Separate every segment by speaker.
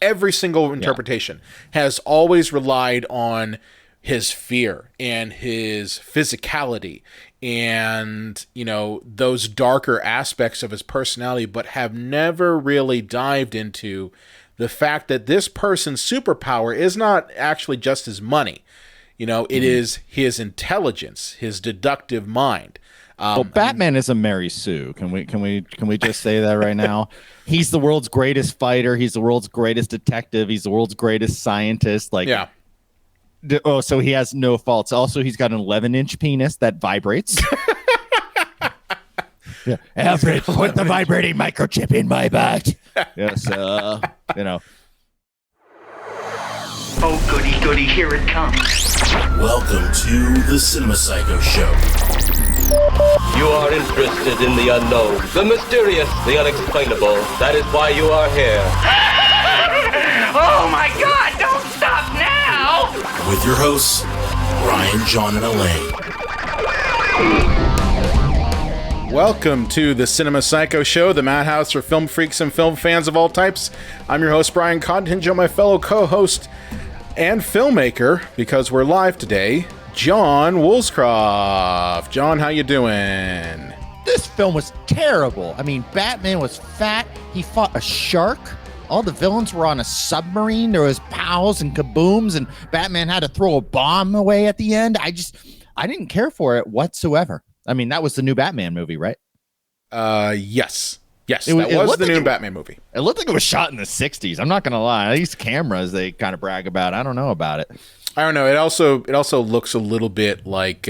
Speaker 1: Every single interpretation has always relied on his fear and his physicality and, you know, those darker aspects of his personality, but have never really dived into the fact that this person's superpower is not actually just his money. You know, it is his intelligence, his deductive mind.
Speaker 2: Well, Batman is a Mary Sue. Can we just say that right now? He's the world's greatest fighter. He's the world's greatest detective. He's the world's greatest scientist. Like,
Speaker 1: yeah.
Speaker 2: Oh, so he has no faults. Also, he's got an 11-inch penis that vibrates. Yeah. Alfred, put the vibrating microchip in my butt. Yes, you know.
Speaker 3: Oh, goody, goody, here it comes.
Speaker 4: Welcome to the Cinema Psycho Show.
Speaker 5: You are interested in the unknown, the mysterious, the unexplainable. That is why you are here.
Speaker 3: Oh my God, don't stop now!
Speaker 4: With your hosts, Ryan, John, and Elaine.
Speaker 1: Welcome to the Cinema Psycho Show, the madhouse for film freaks and film fans of all types. I'm your host, Brian Cottingham, my fellow co-host and filmmaker, because we're live today, John Woolscroft. John, how you doing?
Speaker 2: This film was terrible. I mean, Batman was fat. He fought a shark. All the villains were on a submarine. There was pows and kabooms, and Batman had to throw a bomb away at the end. I didn't care for it whatsoever. I mean, that was the new Batman movie, right?
Speaker 1: Yes. Yes, that was the new Batman movie.
Speaker 2: It looked like it was shot in the 60s. I'm not going to lie. These cameras, they kind of brag about. I don't know about it.
Speaker 1: I don't know. It also looks a little bit like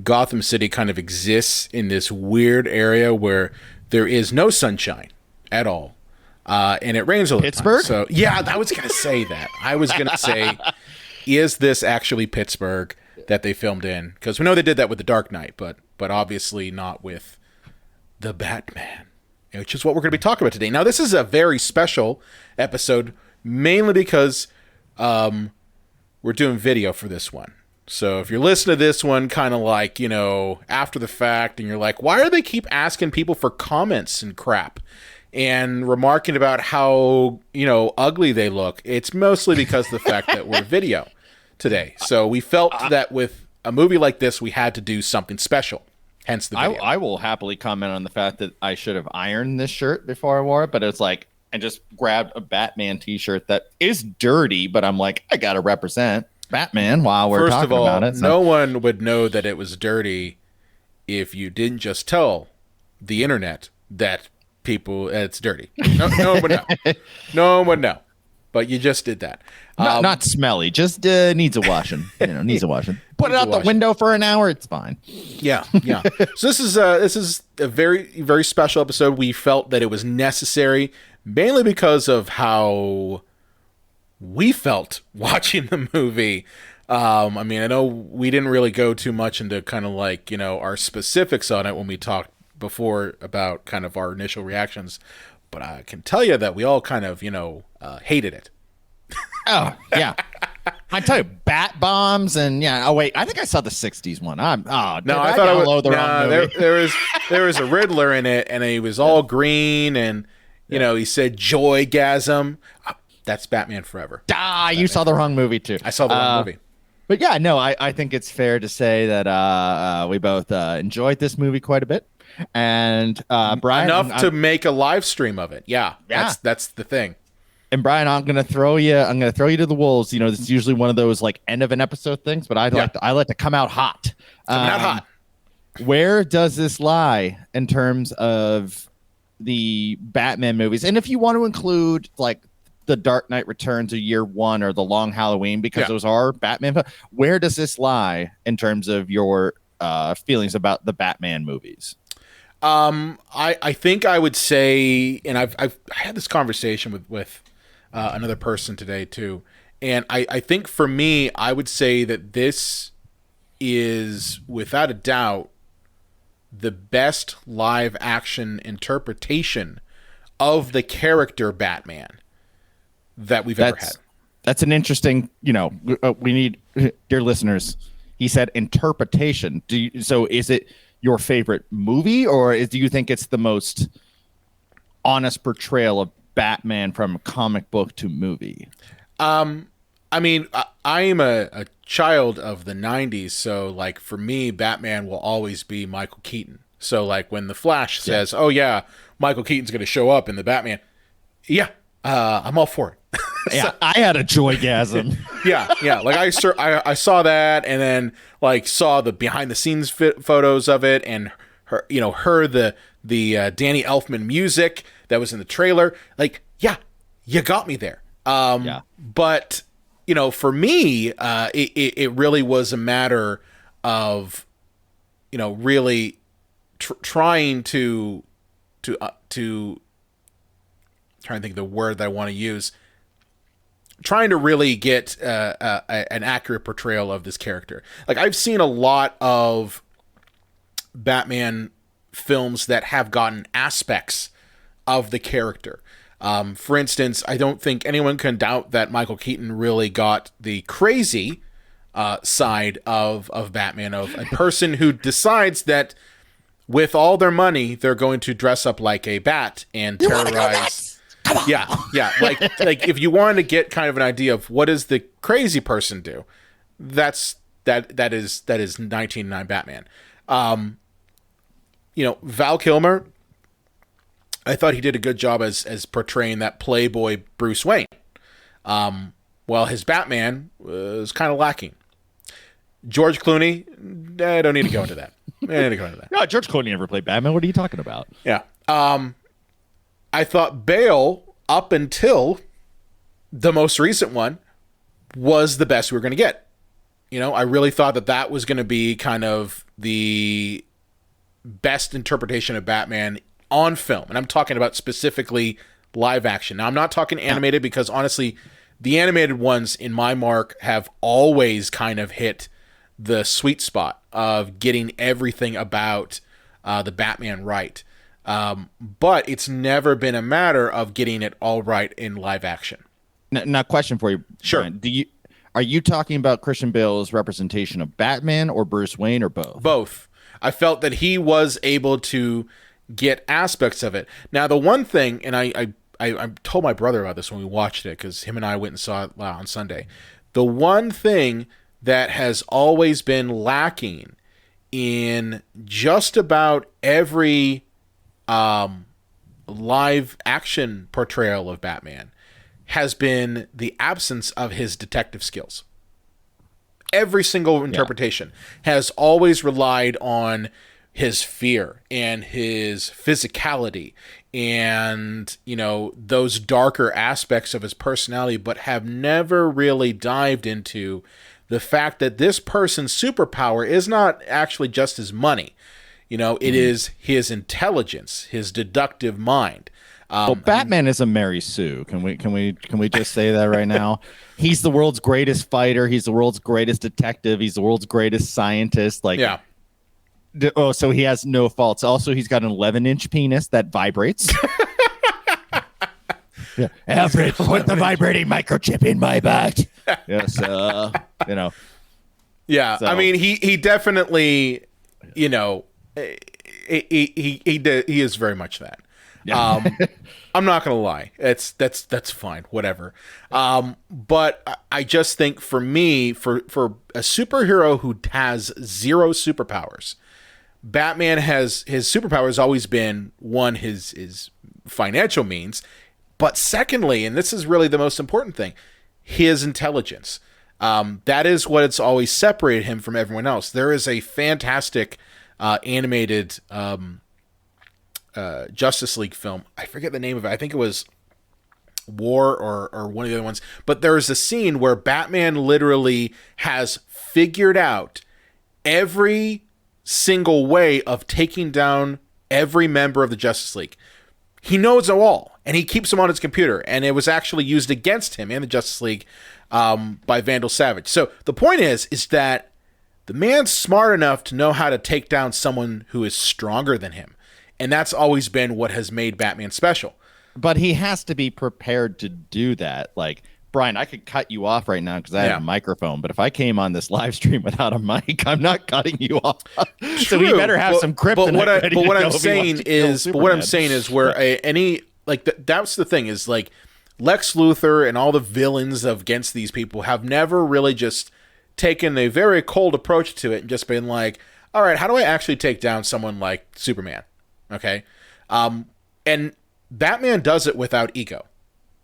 Speaker 1: Gotham City kind of exists in this weird area where there is no sunshine at all. And it rains all the
Speaker 2: Pittsburgh?
Speaker 1: time. So, yeah, I was going to say that. I was going to say, is this actually Pittsburgh that they filmed in? Because we know they did that with The Dark Knight, but obviously not with the Batman, which is what we're going to be talking about today. Now, this is a very special episode, mainly because we're doing video for this one. So if you're listening to this one kind of like, you know, after the fact, and you're like, why are they keep asking people for comments and crap and remarking about how, you know, ugly they look? It's mostly because of the fact that we're video today. So we felt that with a movie like this, we had to do something special. Hence the video.
Speaker 2: I will happily comment on the fact that I should have ironed this shirt before I wore it, but it's like, I just grabbed a Batman t-shirt that is dirty, but I'm like, I got to represent Batman while we're talking about it.
Speaker 1: First of all, no one would know that it was dirty if you didn't just tell the internet that it's dirty. No one would know. No one would know. But you just did that.
Speaker 2: Not smelly, just needs a washing. Needs a washing. Put it out the window for an hour, it's fine.
Speaker 1: Yeah. So this is a very, very special episode. We felt that it was necessary, mainly because of how we felt watching the movie. I mean, I know we didn't really go too much into kind of like, you know, our specifics on it when we talked before about kind of our initial reactions, but I can tell you that we all kind of, you know, hated it.
Speaker 2: Oh, yeah. I tell you, bat bombs and oh wait, I think I saw the '60s one. I thought it was the wrong movie.
Speaker 1: there was a Riddler in it, and he was all green, and you know he said joygasm. That's Batman Forever.
Speaker 2: You saw the wrong movie too.
Speaker 1: I saw the wrong movie.
Speaker 2: But yeah, no, I think it's fair to say that we both enjoyed this movie quite a bit, and Brian
Speaker 1: enough to make a live stream of it. Yeah. That's the thing.
Speaker 2: And Brian, I'm gonna throw you to the wolves. You know, this is usually one of those like end of an episode things, but I like to come out hot.
Speaker 1: Coming out hot.
Speaker 2: Where does this lie in terms of the Batman movies? And if you want to include like the Dark Knight Returns or Year One or the Long Halloween, because those are Batman, where does this lie in terms of your feelings about the Batman movies?
Speaker 1: I think I would say, and I had this conversation with another person today too, and I think for me, I would say that this is without a doubt the best live action interpretation of the character Batman that we've ever had.
Speaker 2: That's an interesting, we need, dear listeners, he said interpretation. So is it your favorite movie, or do you think it's the most honest portrayal of Batman from comic book to movie?
Speaker 1: I mean, I am a child of the 90s, so like for me, Batman will always be Michael Keaton. So like when the Flash says, "Oh yeah, Michael Keaton's going to show up in the Batman," yeah, I'm all for it.
Speaker 2: Yeah, I had a joygasm.
Speaker 1: yeah. Like I saw that, and then like saw the behind the scenes photos of it, and heard the Danny Elfman music that was in the trailer. Like, yeah, you got me there. But for me, it really was a matter of really trying to think of the word that I want to use. Trying to really get an accurate portrayal of this character. Like, I've seen a lot of Batman films that have gotten aspects of the character. For instance, I don't think anyone can doubt that Michael Keaton really got the crazy side of Batman, of a person who decides that with all their money, they're going to dress up like a bat and terrorize. Yeah. Like if you wanted to get kind of an idea of what does the crazy person do, that is 1999 Batman. Val Kilmer, I thought he did a good job as portraying that playboy Bruce Wayne. Well, his Batman was kind of lacking. George Clooney, I don't need to go into that.
Speaker 2: No, George Clooney never played Batman. What are you talking about?
Speaker 1: Yeah. I thought Bale, up until the most recent one, was the best we were going to get. I really thought that was going to be kind of the best interpretation of Batman on film. And I'm talking about specifically live action. Now, I'm not talking animated because, honestly, the animated ones in my mark have always kind of hit the sweet spot of getting everything about the Batman right. But it's never been a matter of getting it all right in live action.
Speaker 2: Now, question for you.
Speaker 1: Sure.
Speaker 2: Brian. Are you talking about Christian Bale's representation of Batman or Bruce Wayne or both?
Speaker 1: Both. I felt that he was able to get aspects of it. Now, the one thing, and I told my brother about this when we watched it, because him and I went and saw it on Sunday. The one thing that has always been lacking in just about every live action portrayal of Batman has been the absence of his detective skills. Every single interpretation has always relied on his fear and his physicality and, those darker aspects of his personality, but have never really dived into the fact that this person's superpower is not actually just his money. It is his intelligence, his deductive mind.
Speaker 2: Well, Batman is a Mary Sue. Can we just say that right now? He's the world's greatest fighter. He's the world's greatest detective. He's the world's greatest scientist. So he has no faults. Also, he's got an 11-inch penis that vibrates. Alfred, put the vibrating microchip in my butt. Yes,
Speaker 1: Yeah, so. I mean, he definitely, he is very much that. I'm not gonna lie, that's fine, whatever. But I just think for me, for a superhero who has zero superpowers, Batman his superpower has always been one, his financial means, but secondly, and this is really the most important thing, his intelligence. That is what it's always separated him from everyone else. There is a fantastic animated Justice League film. I forget the name of it. I think it was War or one of the other ones. But there is a scene where Batman literally has figured out every single way of taking down every member of the Justice League. He knows it all, and he keeps them on his computer. And it was actually used against him and the Justice League by Vandal Savage. So the point is that the man's smart enough to know how to take down someone who is stronger than him. And that's always been what has made Batman special.
Speaker 2: But he has to be prepared to do that. Like, Brian, I could cut you off right now because I have a microphone. But if I came on this live stream without a mic, I'm not cutting you off. So he better have some kryptonite.
Speaker 1: But what I'm saying is where any like that's the thing is like Lex Luthor and all the villains against these people have never really just taken a very cold approach to it and just been like, all right, how do I actually take down someone like Superman? Okay. And Batman does it without ego.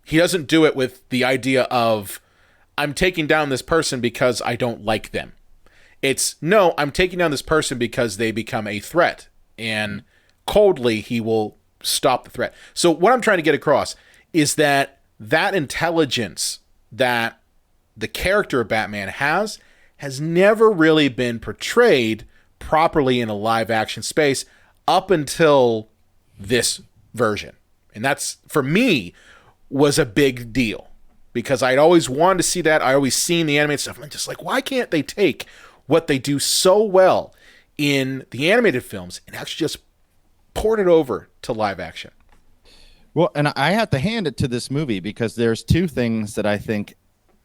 Speaker 1: He doesn't do it with the idea of, I'm taking down this person because I don't like them. It's, no, I'm taking down this person because they become a threat. And coldly, he will stop the threat. So what I'm trying to get across is that intelligence that the character of Batman has never really been portrayed properly in a live action space up until this version. And that's, for me, was a big deal because I'd always wanted to see that. I always seen the animated stuff. I'm just like, why can't they take what they do so well in the animated films and actually just port it over to live action?
Speaker 2: Well, and I have to hand it to this movie because there's two things that I think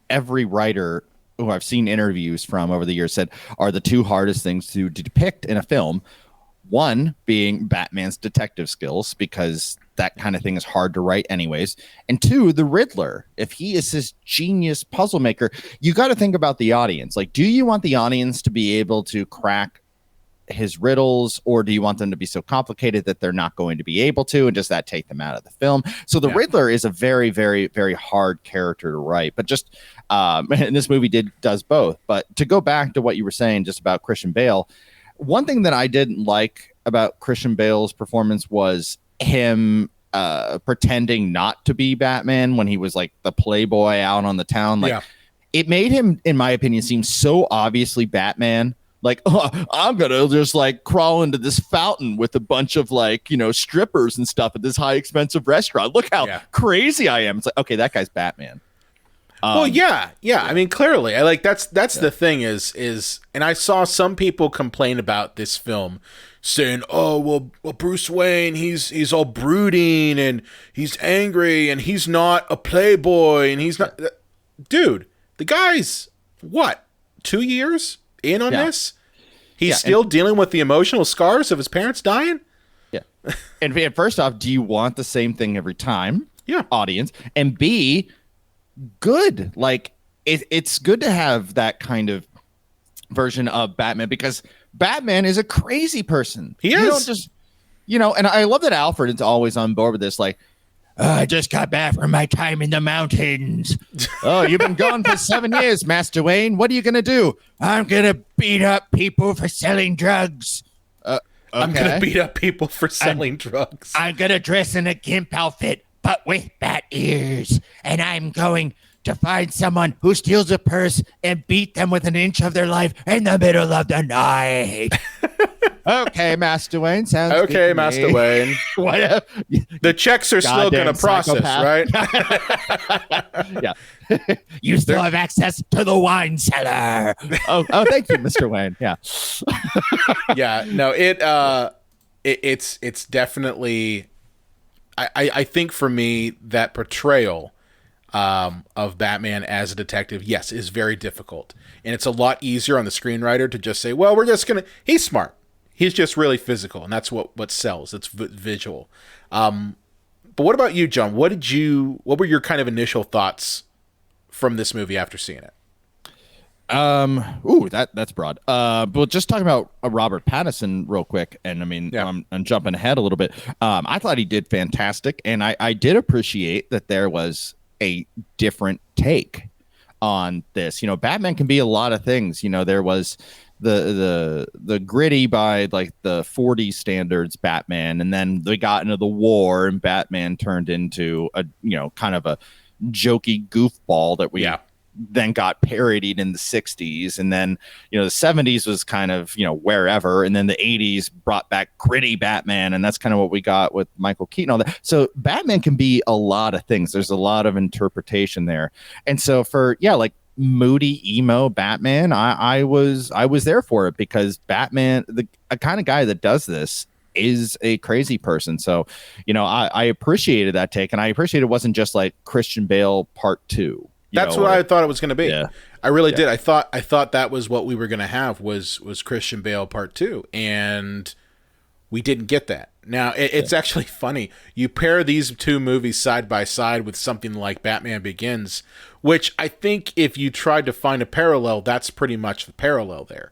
Speaker 2: every writer who I've seen interviews from over the years said are the two hardest things to depict in a film. One being Batman's detective skills, because that kind of thing is hard to write anyways. And two, the Riddler. If he is this genius puzzle maker, you got to think about the audience. Like, do you want the audience to be able to crack his riddles, or do you want them to be so complicated that they're not going to be able to, and does that take them out of the film? So the Riddler is a very, very, very hard character to write, but just and this movie does both. But to go back to what you were saying just about Christian Bale, one thing that I didn't like about Christian Bale's performance was him pretending not to be Batman when he was like the playboy out on the town. Like, it made him, in my opinion, seem so obviously Batman. Like, oh, I'm gonna just like crawl into this fountain with a bunch of like, you know, strippers and stuff at this high expensive restaurant. Look how crazy I am. It's like, okay, that guy's Batman.
Speaker 1: Well, yeah. I mean, clearly, I like that's the thing is, and I saw some people complain about this film, saying, "Oh, well, Bruce Wayne, he's all brooding and he's angry and he's not a playboy and he's not." Dude, the guy's what, 2 years in on this? He's still dealing with the emotional scars of his parents dying.
Speaker 2: Yeah, and first off, do you want the same thing every time?
Speaker 1: Yeah,
Speaker 2: audience, and B, good. Like it's good to have that kind of version of Batman because Batman is a crazy person.
Speaker 1: He is.
Speaker 2: You don't just, you know, and I love that Alfred is always on board with this. Like, I just got back from my time in the mountains. Oh, you've been gone for 7 years, Master Wayne. What are you gonna do? I'm gonna beat up people for selling drugs. Okay.
Speaker 1: I'm gonna beat up people for selling drugs.
Speaker 6: I'm gonna dress in a gimp outfit, but with bat ears, and I'm going to find someone who steals a purse and beat them with an inch of their life in the middle of the night.
Speaker 2: Okay, Master Wayne. Sounds good
Speaker 1: okay,
Speaker 2: to
Speaker 1: Master
Speaker 2: me.
Speaker 1: Wayne.
Speaker 2: Whatever.
Speaker 1: The checks are still going to process, right?
Speaker 2: Yeah.
Speaker 6: You still have access to the wine cellar.
Speaker 2: Oh, thank you, Mr. Wayne. Yeah.
Speaker 1: Yeah. No, it's definitely. I think for me that portrayal of Batman as a detective, yes, is very difficult, and it's a lot easier on the screenwriter to just say, well, we're just gonna. He's smart. He's just really physical, and that's what sells. It's visual. But what about you, John? What were your kind of initial thoughts from this movie after seeing it?
Speaker 2: That's broad. But just talking about Robert Pattison real quick, and I mean, I'm jumping ahead a little bit. I thought he did fantastic, and I did appreciate that there was a different take on this. You know, Batman can be a lot of things. You know, there was the gritty by like the 40s standards Batman, and then they got into the war and Batman turned into a, you know, kind of a jokey goofball that we then got parodied in the 60s, and then, you know, the 70s was kind of, you know, wherever, and then the 80s brought back gritty Batman, and that's kind of what we got with Michael Keaton, all that. So Batman can be a lot of things. There's a lot of interpretation there, and so for like moody emo Batman, I was there for it, because Batman, the kind of guy that does this, is a crazy person. So, you know, I appreciated that take, and I appreciate it wasn't just like Christian Bale Part 2.
Speaker 1: That's what I thought it was going to be.
Speaker 2: Yeah.
Speaker 1: I really did. I thought that was what we were going to have was Christian Bale Part 2. And we didn't get that. Now, it's actually funny. You pair these two movies side by side with something like Batman Begins, which I think if you tried to find a parallel, that's pretty much the parallel there.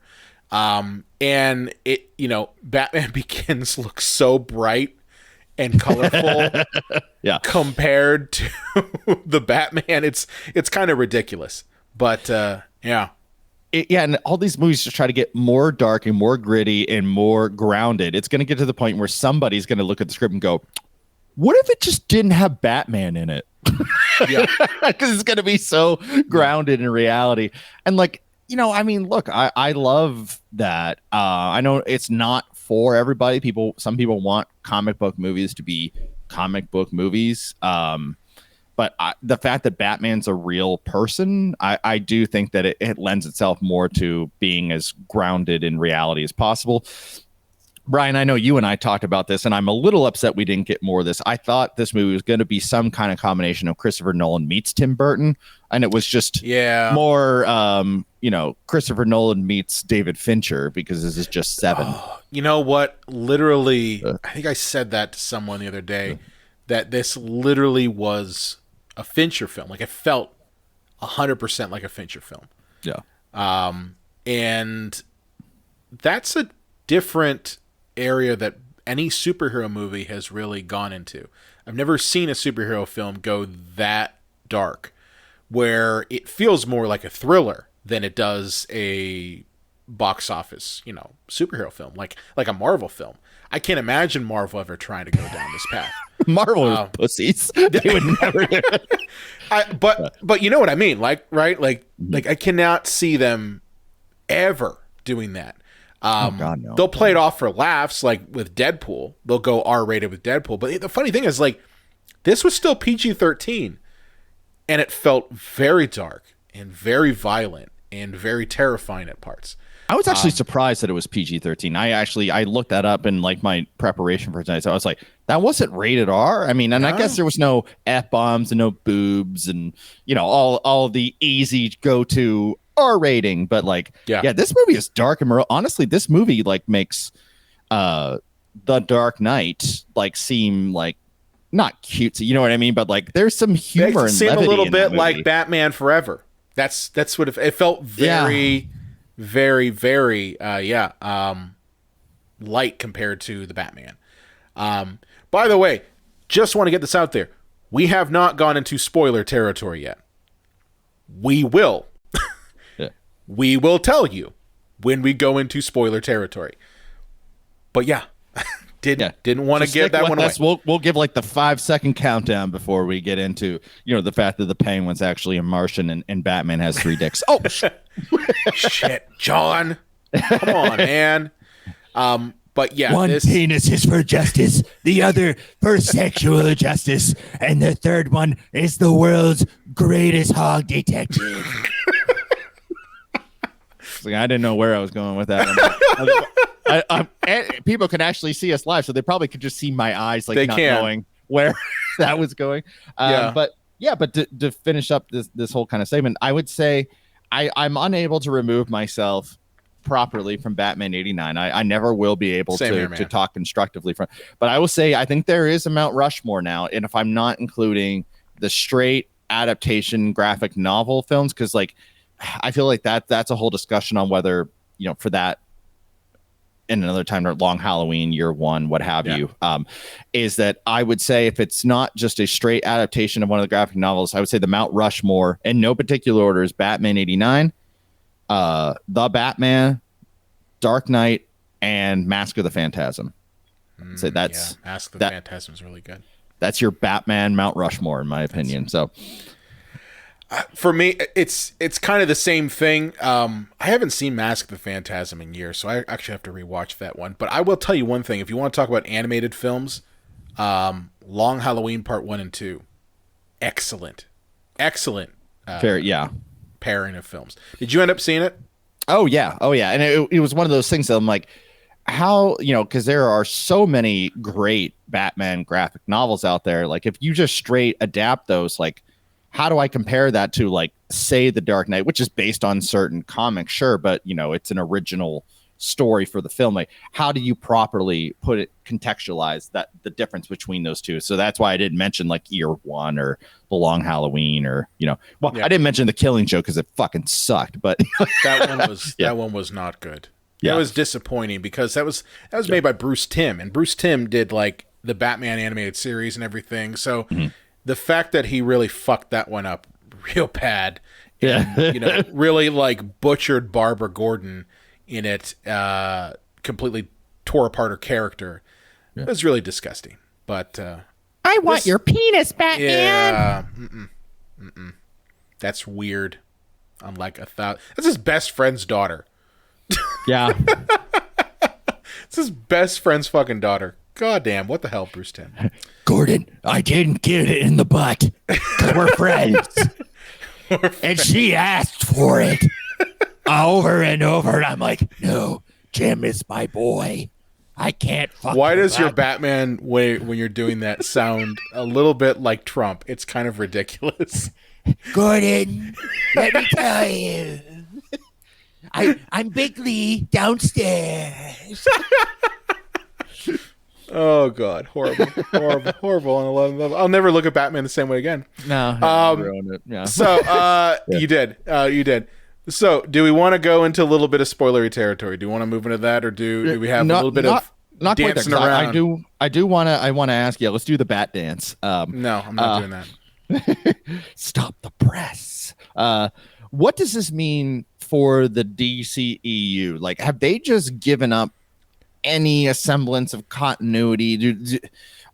Speaker 1: And it, Batman Begins looks so bright and colorful compared to the Batman. It's kind of ridiculous, but yeah.
Speaker 2: And all these movies just try to get more dark and more gritty and more grounded. It's going to get to the point where somebody's going to look at the script and go, what if it just didn't have Batman in it? Yeah. Because it's going to be so grounded in reality. And look, I love that. I know it's not for everybody. Some people want comic book movies to be comic book movies. But the fact that Batman's a real person, I do think that it lends itself more to being as grounded in reality as possible. Brian, I know you and I talked about this, and I'm a little upset we didn't get more of this. I thought this movie was going to be some kind of combination of Christopher Nolan meets Tim Burton, and it was just more, Christopher Nolan meets David Fincher, because this is just Seven.
Speaker 1: Oh, you know what? Literally, I think I said that to someone the other day, that this literally was a Fincher film. Like, it felt 100% like a Fincher film.
Speaker 2: Yeah.
Speaker 1: And that's a different area that any superhero movie has really gone into. I've never seen a superhero film go that dark, where it feels more like a thriller than it does a box office, superhero film, like a Marvel film. I can't imagine Marvel ever trying to go down this path.
Speaker 2: Marvel are pussies. They would never do it.
Speaker 1: But you know what I mean, right? Like I cannot see them ever doing that.
Speaker 2: God, no.
Speaker 1: They'll play it off for laughs, like with Deadpool. They'll go R-rated with Deadpool. But the funny thing is, like, this was still PG-13, and it felt very dark and very violent and very terrifying at parts.
Speaker 2: I was actually surprised that it was PG-13. I looked that up in like my preparation for tonight. So I was like, that wasn't rated R. I mean, and I guess there was no F-bombs and no boobs and, all the easy go-to R rating. But like, this movie is dark and honestly, this movie like makes The Dark Knight like seem like not cutesy, you know what I mean? But like, there's some humor and
Speaker 1: seem
Speaker 2: levity
Speaker 1: a little
Speaker 2: in
Speaker 1: bit
Speaker 2: that
Speaker 1: like
Speaker 2: movie.
Speaker 1: Batman Forever. That's what it felt. Very, very, very, light compared to the Batman. By the way, just want to get this out there. We have not gone into spoiler territory yet. We will. We will tell you when we go into spoiler territory. But didn't want to give that one away.
Speaker 2: We'll give like the 5-second countdown before we get into the fact that the Penguin's actually a Martian and Batman has 3 dicks. Oh
Speaker 1: shit, John! Come on, man. But
Speaker 6: one penis is for justice, the other for sexual justice, and the third one is the world's greatest hog detective.
Speaker 2: I didn't know where I was going with that. People can actually see us live, so they probably could just see my eyes, like not knowing where that was going. But to finish up this whole kind of segment, I would say I'm unable to remove myself properly from Batman 89. I never will be able to talk constructively from. But I will say I think there is a Mount Rushmore now, and if I'm not including the straight adaptation graphic novel films, because like I feel like that's a whole discussion on whether for that in another time, or Long Halloween, Year One, what have you, is that I would say if it's not just a straight adaptation of one of the graphic novels, I would say the Mount Rushmore in no particular order is Batman 89, The Batman, Dark Knight, and Mask of the Phantasm. So that's
Speaker 1: Mask of the Phantasm is really good.
Speaker 2: That's your Batman Mount Rushmore, in my opinion. So
Speaker 1: for me, it's kind of the same thing. I haven't seen Mask of the Phantasm in years, so I actually have to rewatch that one. But I will tell you one thing: if you want to talk about animated films, Long Halloween Part 1 and 2, excellent. Pairing of films. Did you end up seeing it?
Speaker 2: Oh yeah, and it was one of those things that I'm like, how because there are so many great Batman graphic novels out there. Like if you just straight adapt those, like, how do I compare that to, like, say, The Dark Knight, which is based on certain comics, sure, but it's an original story for the film. Like, how do you properly contextualize that the difference between those two? So that's why I didn't mention like Year One or The Long Halloween, or I didn't mention The Killing Joke because it fucking sucked. But
Speaker 1: that one was not good.
Speaker 2: Yeah.
Speaker 1: It was disappointing because that was made by Bruce Timm, and Bruce Timm did like the Batman animated series and everything. So the fact that he really fucked that one up real bad, and, really like butchered Barbara Gordon in it, completely tore apart her character. It was really disgusting. But
Speaker 6: I want your penis, Batman.
Speaker 1: Yeah, that's weird. Unlike that's his best friend's daughter.
Speaker 2: Yeah.
Speaker 1: It's his best friend's fucking daughter. God damn, what the hell, Bruce Timm?
Speaker 6: Gordon, I didn't get it in the butt. 'Cause we're friends. And she asked for it over and over. And I'm like, no, Jim is my boy. I can't fuck.
Speaker 1: Why does your Batman way when you're doing that sound a little bit like Trump? It's kind of ridiculous.
Speaker 6: Gordon, let me tell you. I'm Big Lee downstairs.
Speaker 1: Oh God, horrible, horrible on 11 level. I'll never look at Batman the same way again.
Speaker 2: No, ruined it. Yeah.
Speaker 1: So you did. So do we want to go into a little bit of spoilery territory? Do you want to move into that, or do we have a little bit of dancing around?
Speaker 2: I want to ask you. Let's do the bat dance.
Speaker 1: No, I'm not doing that.
Speaker 2: Stop the press. What does this mean for the DCEU? Like, have they just given up any semblance of continuity,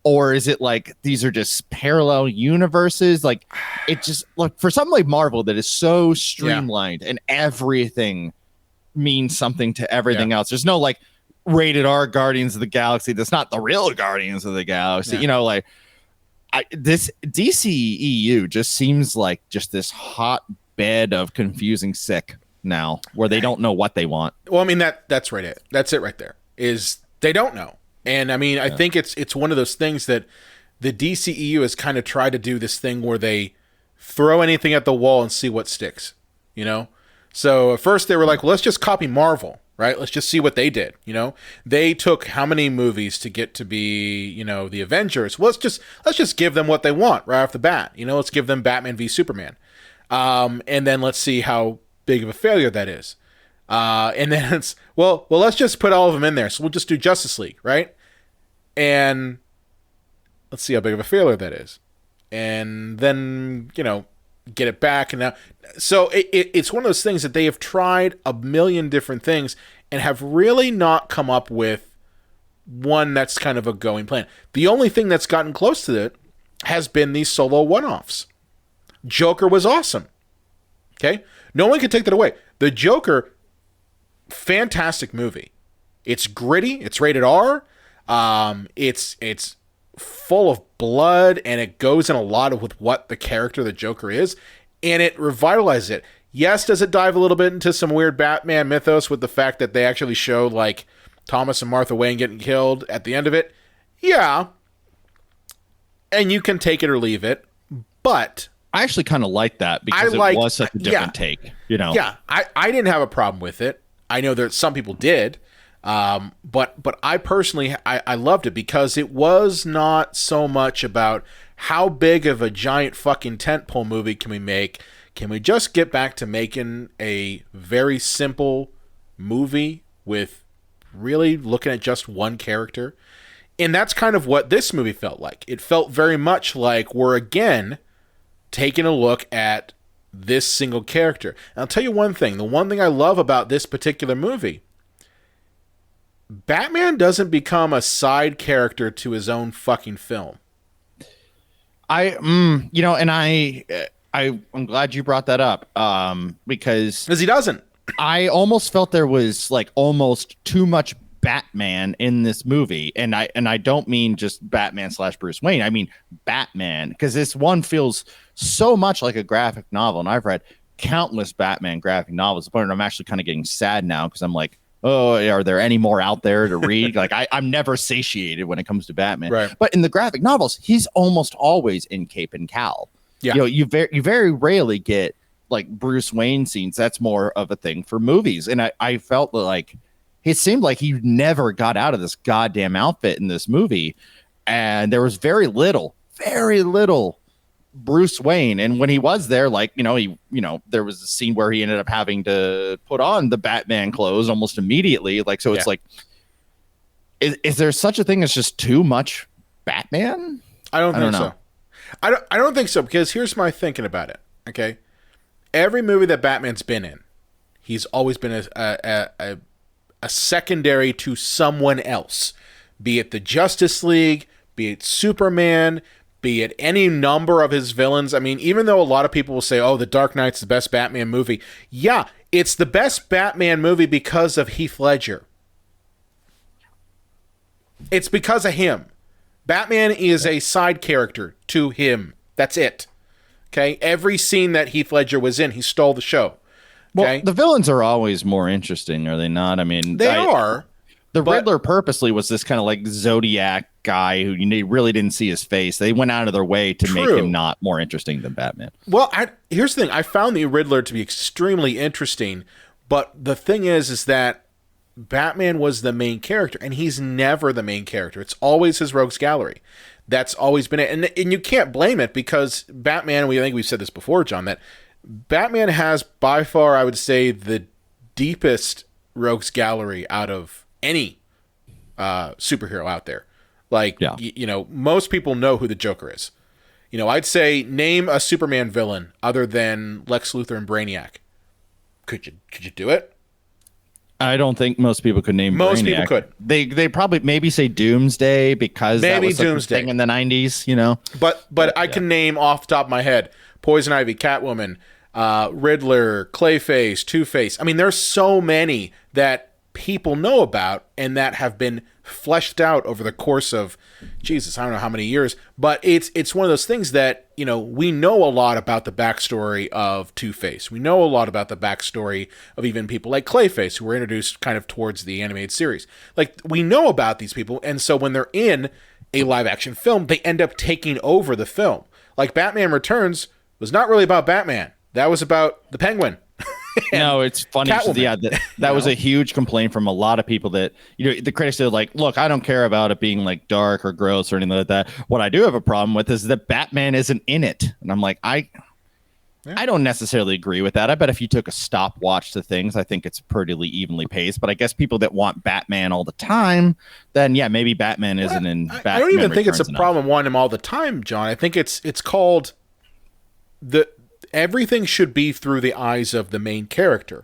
Speaker 2: or is it like these are just parallel universes? Like, it just look for something like Marvel that is so streamlined and everything means something to everything else. There's no like rated R Guardians of the Galaxy that's not the real Guardians of the Galaxy. This DCEU just seems like just this hotbed of confusing sick now, where they don't know what they want.
Speaker 1: Well, I mean that's right. That's it right there. Is they don't know. And I mean, I think it's one of those things that the DCEU has kind of tried to do this thing where they throw anything at the wall and see what sticks, So at first they were like, well, let's just copy Marvel, right? Let's just see what they did, They took how many movies to get to be, the Avengers? Well, let's just give them what they want right off the bat. Let's give them Batman v Superman. And then let's see how big of a failure that is. And then it's well, let's just put all of them in there. So we'll just do Justice League, right? And let's see how big of a failure that is. And then, get it back. And now, so it's one of those things that they have tried a million different things and have really not come up with one that's kind of a going plan. The only thing that's gotten close to it has been these solo one-offs. Joker was awesome. Okay? No one can take that away. The Joker, fantastic movie. It's gritty. It's rated R. It's full of blood, and it goes in a lot with what the character the Joker is, and it revitalizes it. Yes, does it dive a little bit into some weird Batman mythos with the fact that they actually show like Thomas and Martha Wayne getting killed at the end of it? Yeah. And you can take it or leave it, but
Speaker 2: I actually kind of like that because it was such a different take,
Speaker 1: Yeah, I didn't have a problem with it. I know that some people did, but I personally, I loved it because it was not so much about how big of a giant fucking tentpole movie can we make. Can we just get back to making a very simple movie with really looking at just one character? And that's kind of what this movie felt like. It felt very much like we're again taking a look at this single character. And I'll tell you one thing. The one thing I love about this particular movie, Batman doesn't become a side character to his own fucking film.
Speaker 2: I'm glad you brought that up. Because
Speaker 1: he doesn't.
Speaker 2: I almost felt there was like almost too much Batman in this movie, and I don't mean just Batman / Bruce Wayne. I mean Batman, because this one feels so much like a graphic novel, and I've read countless Batman graphic novels. The point I'm actually kind of getting sad now because I'm like, oh, are there any more out there to read? Like I'm never satiated when it comes to Batman.
Speaker 1: Right.
Speaker 2: But in the graphic novels, he's almost always in cape and cowl.
Speaker 1: Yeah.
Speaker 2: You very rarely get like Bruce Wayne scenes. That's more of a thing for movies, and I felt like it seemed like he never got out of this goddamn outfit in this movie. And there was very little Bruce Wayne. And when he was there, like, there was a scene where he ended up having to put on the Batman clothes almost immediately. Like, so it's like, is there such a thing as just too much Batman?
Speaker 1: I don't think so. I don't think so, because here's my thinking about it. Okay. Every movie that Batman's been in, he's always been a secondary to someone else, be it the Justice League, be it Superman, be it any number of his villains. I mean, even though a lot of people will say, oh, The Dark Knight's the best Batman movie. Yeah, it's the best Batman movie because of Heath Ledger. It's because of him. Batman is a side character to him. That's it. Okay? Every scene that Heath Ledger was in, he stole the show. Okay?
Speaker 2: Well, the villains are always more interesting, are they not? I mean,
Speaker 1: they are.
Speaker 2: The Riddler purposely was this kind of like Zodiac guy who you really didn't see his face. They went out of their way to make him not more interesting than Batman.
Speaker 1: Well, here's the thing. I found the Riddler to be extremely interesting, but the thing is that Batman was the main character, and he's never the main character. It's always his rogues gallery. That's always been it. And you can't blame it, because Batman, I think we've said this before, John, that Batman has by far, I would say, the deepest rogues gallery out of any superhero out there. Like, most people know who the Joker is. I'd say name a Superman villain other than Lex Luthor and Brainiac. Could you do it?
Speaker 2: I don't think most people could name
Speaker 1: Most
Speaker 2: Brainiac.
Speaker 1: people could.
Speaker 2: They probably maybe say Doomsday, because that was
Speaker 1: Doomsday
Speaker 2: a thing in the 90s,
Speaker 1: But I can name off the top of my head Poison Ivy, Catwoman, Riddler, Clayface, Two-Face. I mean, there's so many that people know about and that have been fleshed out over the course of, Jesus, I don't know how many years, but it's one of those things that, we know a lot about the backstory of Two-Face. We know a lot about the backstory of even people like Clayface, who were introduced kind of towards the animated series. Like, we know about these people, and so when they're in a live-action film, they end up taking over the film. Like, Batman Returns was not really about Batman. That was about the Penguin.
Speaker 2: No, it's funny. That was a huge complaint from a lot of people that, the critics are like, look, I don't care about it being like dark or gross or anything like that. What I do have a problem with is that Batman isn't in it. And I'm like, I don't necessarily agree with that. I bet if you took a stopwatch to things, I think it's pretty evenly paced. But I guess people that want Batman all the time, then yeah, maybe Batman isn't in Batman.
Speaker 1: I don't even think it's a
Speaker 2: enough.
Speaker 1: problem wanting him all the time, John. I think it's called everything should be through the eyes of the main character.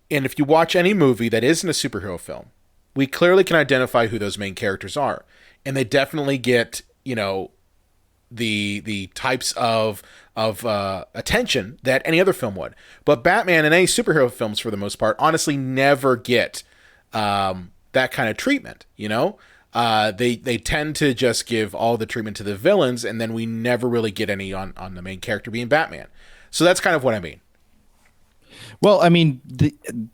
Speaker 1: And if you watch any movie that isn't a superhero film, we clearly can identify who those main characters are. And they definitely get, the types of attention that any other film would. But Batman and any superhero films, for the most part, honestly never get that kind of treatment, They tend to just give all the treatment to the villains, and then we never really get any on the main character being Batman. So that's kind of what I mean.
Speaker 2: Well, I mean,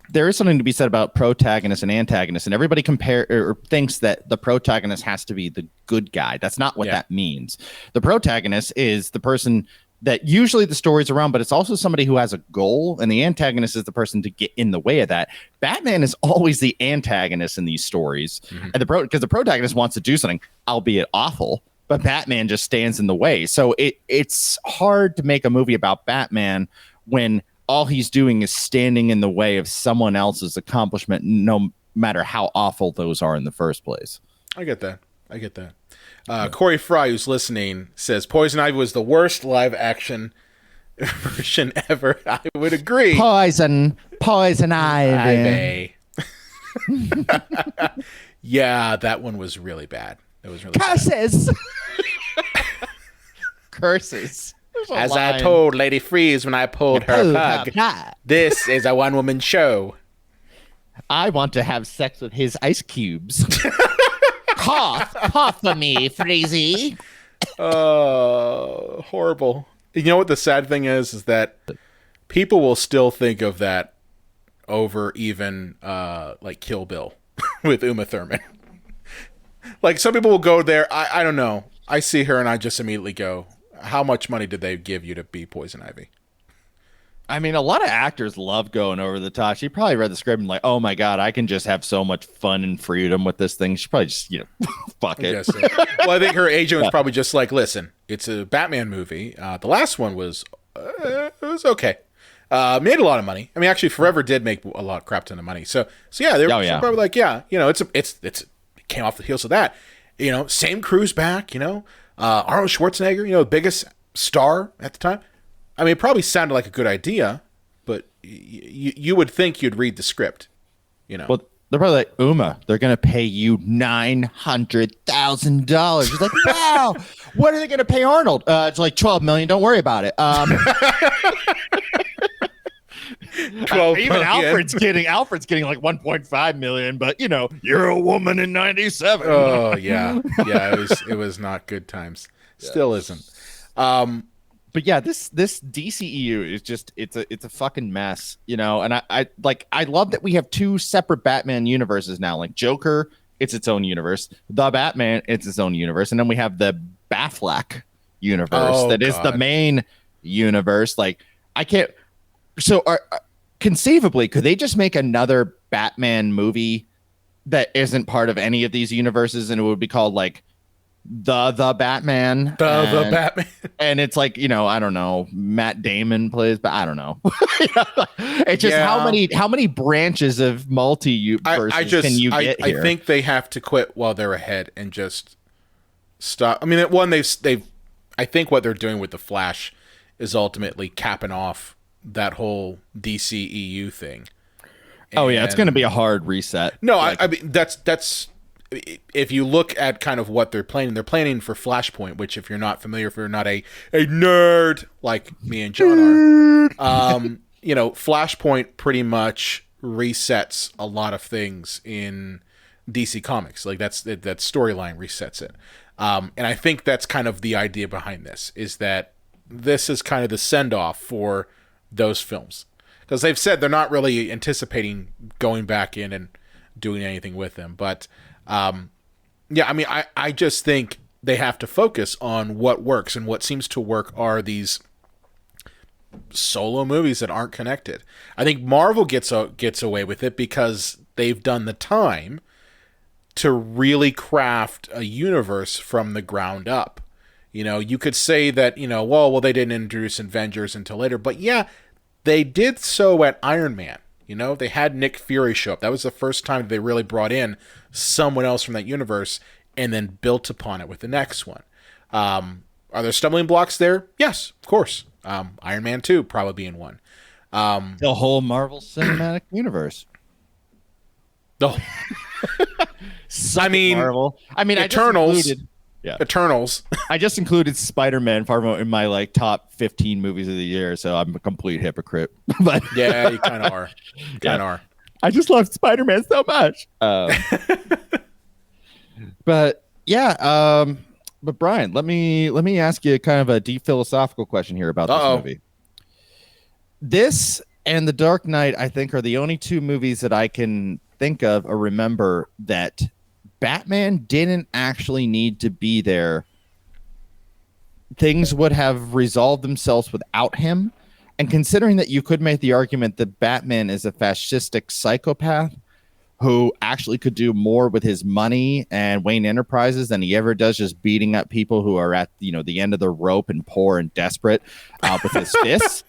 Speaker 2: there is something to be said about protagonists and antagonists, and everybody thinks that the protagonist has to be the good guy. That's not what that means. The protagonist is the person that usually the story's around, but it's also somebody who has a goal, and the antagonist is the person to get in the way of that. Batman is always the antagonist in these stories, and because the protagonist wants to do something, albeit awful, but Batman just stands in the way. So it's hard to make a movie about Batman when all he's doing is standing in the way of someone else's accomplishment, no matter how awful those are in the first place.
Speaker 1: I get that. Corey Fry, who's listening, says Poison Ivy was the worst live-action version ever. I would agree.
Speaker 2: Poison Ivy.
Speaker 1: Yeah, that one was really bad. It was really
Speaker 2: Curses. Curses.
Speaker 1: As I told Lady Freeze when I pulled her pug, this is a one-woman show.
Speaker 2: I want to have sex with his ice cubes.
Speaker 6: Cough for me, Freezy.
Speaker 1: Horrible. You know what the sad thing is that people will still think of that over even like Kill Bill with Uma Thurman. Like, some people will go there. I don't know. I see her and I just immediately go, how much money did they give you to be Poison Ivy?
Speaker 2: I mean, a lot of actors love going over the top. She probably read the script and like, oh my God, I can just have so much fun and freedom with this thing. She probably just, fuck it.
Speaker 1: Yes. Well, I think her agent was probably just like, listen, it's a Batman movie. The last one was, it was okay. Made a lot of money. I mean, actually, Forever did make a lot of crap ton of money. So yeah, they're probably like, yeah, it came off the heels of that. Same crew's back. Arnold Schwarzenegger, the biggest star at the time. I mean, it probably sounded like a good idea, but you would think you'd read the script,
Speaker 2: Well, they're probably like, Uma, they're going to pay you $900,000. She's like, wow, what are they going to pay Arnold? It's like $12 million. Don't worry about it.
Speaker 1: 12
Speaker 2: Even
Speaker 1: million.
Speaker 2: Alfred's getting like 1.5 million, but you're a woman in 97.
Speaker 1: Oh yeah. It was not good times. Still isn't.
Speaker 2: But yeah, this DCEU is just it's a fucking mess, and I love that we have two separate Batman universes now. Like Joker, it's its own universe. The Batman, it's its own universe, and then we have the Affleck universe is the main universe. Like I can't. So conceivably, could they just make another Batman movie that isn't part of any of these universes, and it would be called like the Batman,
Speaker 1: the Batman,
Speaker 2: and it's like I don't know, Matt Damon plays, but I don't know. It's just how many branches of multiverses can you get here?
Speaker 1: I think they have to quit while they're ahead and just stop. I mean, I think what they're doing with the Flash is ultimately capping off that whole DCEU thing.
Speaker 2: It's going to be a hard reset.
Speaker 1: No, I mean that's. If you look at kind of what they're planning for Flashpoint, which if you're not familiar, if you're not a nerd like me and John are, Flashpoint pretty much resets a lot of things in DC Comics. Like that storyline resets it. And I think that's kind of the idea behind this, is that this is kind of the send-off for those films. Because they've said they're not really anticipating going back in and doing anything with them. But I mean, I just think they have to focus on what works, and what seems to work are these solo movies that aren't connected. I think Marvel gets away with it because they've done the time to really craft a universe from the ground up. You could say that, well, they didn't introduce Avengers until later, but yeah, they did so at Iron Man. They had Nick Fury show up. That was the first time they really brought in someone else from that universe and then built upon it with the next one. Are there stumbling blocks there? Yes, of course. Iron Man 2 probably being one.
Speaker 2: The whole Marvel Cinematic Universe.
Speaker 1: I mean,
Speaker 2: Marvel. I mean,
Speaker 1: Eternals. Eternals.
Speaker 2: I just included Spider-Man in my top 15 movies of the year, so I'm a complete hypocrite. But
Speaker 1: yeah, you kind of are. Are.
Speaker 2: I just love Spider-Man so much. But yeah, but Brian, let me ask you kind of a deep philosophical question here about this movie. This and The Dark Knight, I think, are the only two movies that I can think of or remember that Batman didn't actually need to be there. Things would have resolved themselves without him. And considering that you could make the argument that Batman is a fascistic psychopath who actually could do more with his money and Wayne Enterprises than he ever does just beating up people who are at the end of the rope and poor and desperate with his fists.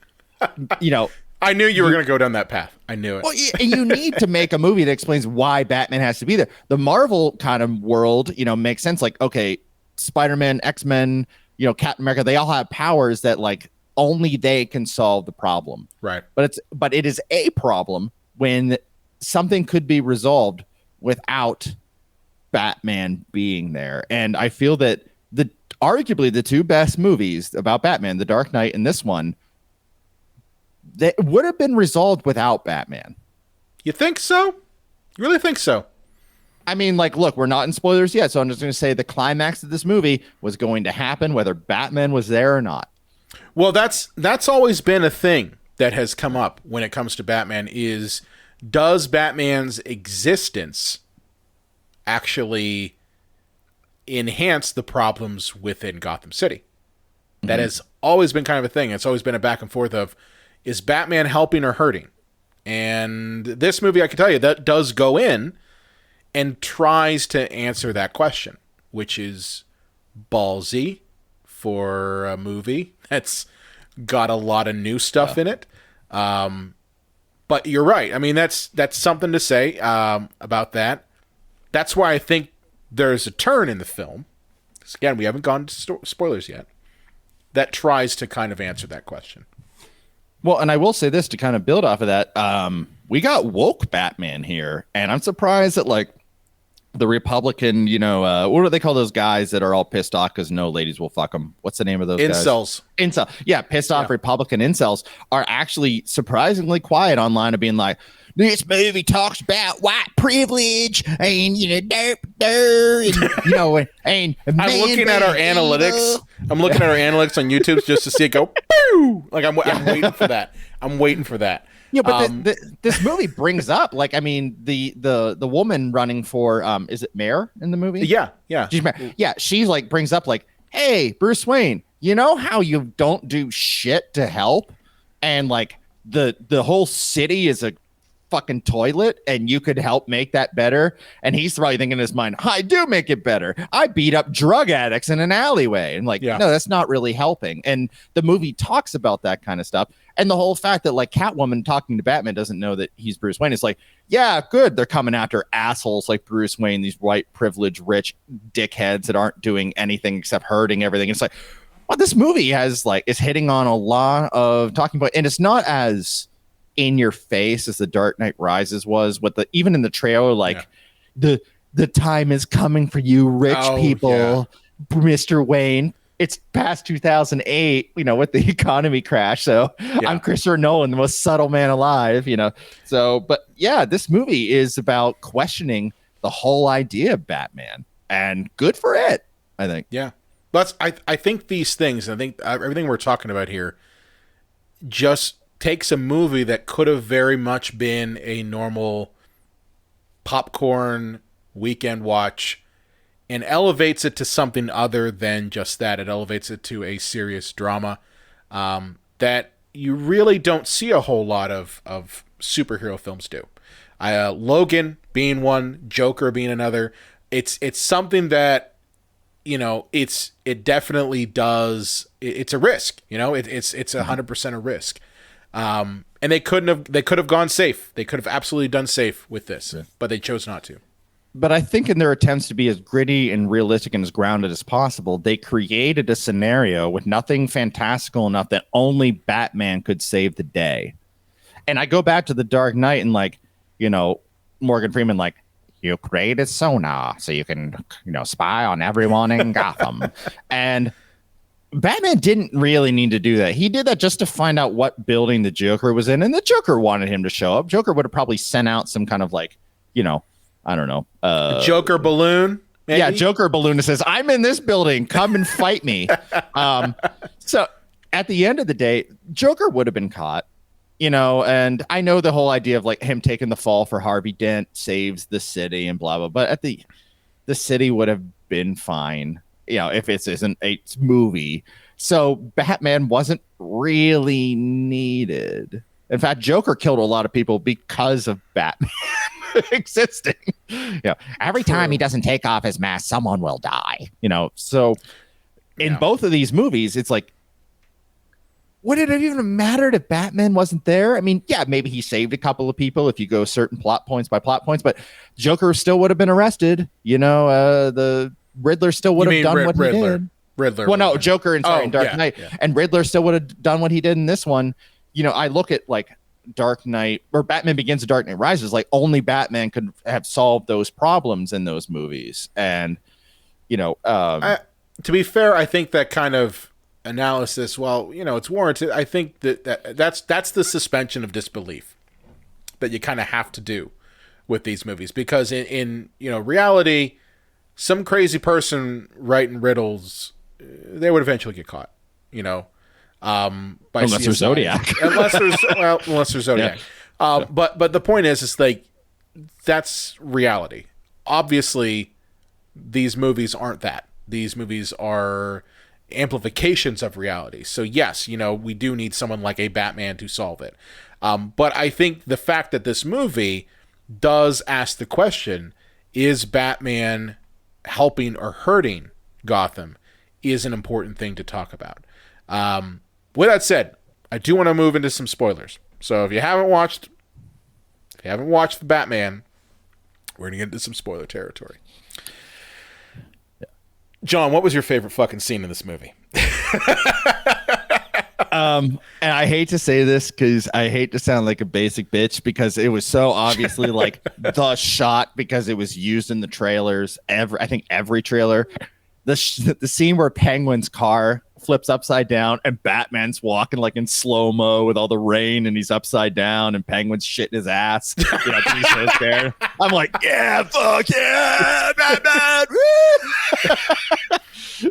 Speaker 1: I knew you were going to go down that path. I knew it.
Speaker 2: Well, you need to make a movie that explains why Batman has to be there. The Marvel kind of world, makes sense. Like, okay, Spider-Man, X-Men, Captain America, they all have powers that like only they can solve the problem.
Speaker 1: Right.
Speaker 2: But it is a problem when something could be resolved without Batman being there. And I feel that arguably the two best movies about Batman, The Dark Knight and this one, that would have been resolved without Batman.
Speaker 1: You think so? You really think so?
Speaker 2: I mean, like, look, we're not in spoilers yet, so I'm just going to say the climax of this movie was going to happen whether Batman was there or not.
Speaker 1: Well, that's always been a thing that has come up when it comes to Batman is, does Batman's existence actually enhance the problems within Gotham City? That has always been kind of a thing. It's always been a back and forth of, is Batman helping or hurting? And this movie, I can tell you, that does go in and tries to answer that question, which is ballsy for a movie that's got a lot of new stuff in it. But you're right. I mean, that's something to say about that. That's why I think there's a turn in the film. 'Cause again, we haven't gone to spoilers yet. That tries to kind of answer that question.
Speaker 2: Well, and I will say this to kind of build off of that. We got woke Batman here, and I'm surprised that like the Republican, what do they call those guys that are all pissed off because no ladies will fuck them? What's the name of those
Speaker 1: Incels.
Speaker 2: guys? Incel. Yeah, pissed off Republican incels are actually surprisingly quiet online of being like, this movie talks about white privilege and and
Speaker 1: I'm looking at our analytics. I'm looking at our analytics on YouTube just to see it go. Boo! Like I'm waiting for that. I'm waiting for that.
Speaker 2: Yeah, but this movie brings up, like, I mean, the woman running for is it mayor in the movie?
Speaker 1: Yeah.
Speaker 2: She's mayor. Yeah, she's like brings up like, hey, Bruce Wayne, you know how you don't do shit to help, and like the whole city is a fucking toilet, and you could help make that better. And he's probably thinking in his mind, I do make it better. I beat up drug addicts in an alleyway, and like, no, that's not really helping. And the movie talks about that kind of stuff. And the whole fact that like Catwoman talking to Batman doesn't know that he's Bruce Wayne. It's like, yeah, good. They're coming after assholes like Bruce Wayne, these white, privileged, rich dickheads that aren't doing anything except hurting everything. It's like, well, this movie is hitting on a lot of talking about, and it's not as in your face as The Dark Knight Rises was. With even in the trailer, like the time is coming for you, rich people, Mr. Wayne. It's past 2008, with the economy crash. So I'm Christopher Nolan, the most subtle man alive, So, but yeah, this movie is about questioning the whole idea of Batman, and good for it, I think.
Speaker 1: Yeah. But I think these things, I think everything we're talking about here just takes a movie that could have very much been a normal popcorn weekend watch and elevates it to something other than just that. It elevates it to a serious drama that you really don't see a whole lot of superhero films do. Logan being one, Joker being another. It's something that, it definitely does. It's a risk, it's 100% a risk. And they could have gone safe. They could have absolutely done safe with this, but they chose not to.
Speaker 2: But I think in their attempts to be as gritty and realistic and as grounded as possible, they created a scenario with nothing fantastical enough that only Batman could save the day. And I go back to The Dark Knight and Morgan Freeman, you created sonar so you can, spy on everyone in Gotham. And Batman didn't really need to do that. He did that just to find out what building the Joker was in. And the Joker wanted him to show up. Joker would have probably sent out some kind of I don't know.
Speaker 1: Joker balloon? Maybe?
Speaker 2: Yeah, Joker balloon that says, I'm in this building. Come and fight me. So at the end of the day, Joker would have been caught, and I know the whole idea of him taking the fall for Harvey Dent saves the city and blah, blah, but the city would have been fine, if it isn't a movie. So Batman wasn't really needed. In fact, Joker killed a lot of people because of Batman existing. Every time he doesn't take off his mask, someone will die. So in both of these movies, it's like, would it have even mattered if Batman wasn't there? I mean, yeah, maybe he saved a couple of people if you go certain plot points by plot points, but Joker still would have been arrested. The Riddler still would have done what he did.
Speaker 1: Riddler.
Speaker 2: Well, no, Joker in Dark Knight.
Speaker 1: Yeah.
Speaker 2: And Riddler still would have done what he did in this one. I look at Dark Knight or Batman Begins and Dark Knight Rises, only Batman could have solved those problems in those movies. And,
Speaker 1: to be fair, I think that kind of analysis, it's warranted. I think that's the suspension of disbelief that you kind of have to do with these movies, because in reality, some crazy person writing riddles, they would eventually get caught, by
Speaker 2: unless there's Zodiac.
Speaker 1: unless there's Zodiac. But the point is that's reality. Obviously, these movies aren't that. These movies are amplifications of reality. So yes, we do need someone like a Batman to solve it. But I think the fact that this movie does ask the question, is Batman helping or hurting Gotham, is an important thing to talk about. With that said, I do want to move into some spoilers. So if you haven't watched the Batman, we're going to get into some spoiler territory. John, what was your favorite fucking scene in this movie?
Speaker 2: And I hate to say this because I hate to sound like a basic bitch, because it was so obviously like the shot, because it was used in the trailers. I think every trailer, the scene where Penguin's car flips upside down and Batman's walking like in slow-mo with all the rain and he's upside down and Penguin's shitting his ass. He's so scared. I'm like, yeah, fuck yeah, Batman.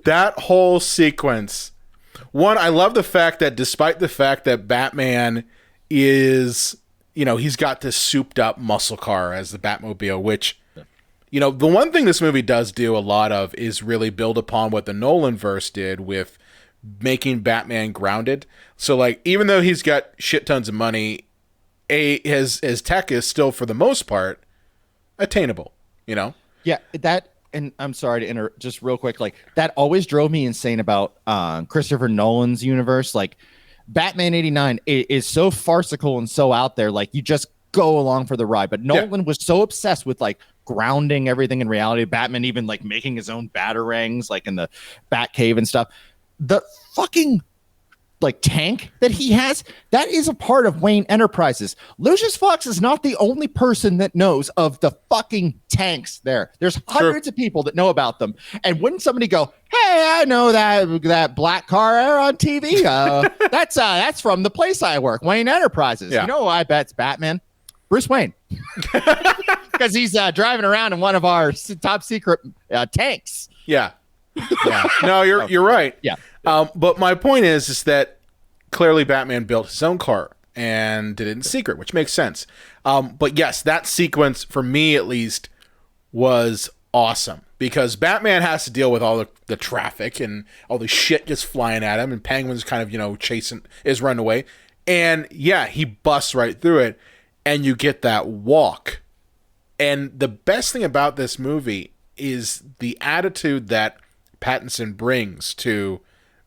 Speaker 1: That whole sequence. One, I love the fact that despite the fact that Batman is, he's got this souped up muscle car as the Batmobile, which, the one thing this movie does do a lot of is really build upon what the Nolan verse did with making Batman grounded. So like, even though he's got shit tons of money, his tech is still for the most part attainable,
Speaker 2: Yeah, that, and I'm sorry to interrupt just real quick, like that always drove me insane about Christopher Nolan's universe. Like Batman 89 is so farcical and so out there, like you just go along for the ride. But Nolan was so obsessed with like grounding everything in reality. Batman even like making his own batarangs like in the Batcave and stuff. The fucking like tank that he has, that is a part of Wayne Enterprises. Lucius Fox is not the only person that knows of the fucking tanks there. There's hundreds of people that know about them. And wouldn't somebody go, hey, I know that black car on TV. That's from the place I work, Wayne Enterprises.
Speaker 1: Yeah.
Speaker 2: I bet it's Batman. Bruce Wayne. Because he's driving around in one of our top secret tanks.
Speaker 1: Yeah. Yeah. No, you're right.
Speaker 2: Yeah.
Speaker 1: But my point is that clearly Batman built his own car and did it in secret, which makes sense. But yes, that sequence, for me at least, was awesome. Because Batman has to deal with all the traffic and all the shit just flying at him, and Penguin's kind of, is running away. And yeah, he busts right through it, and you get that walk. And the best thing about this movie is the attitude that Pattison brings to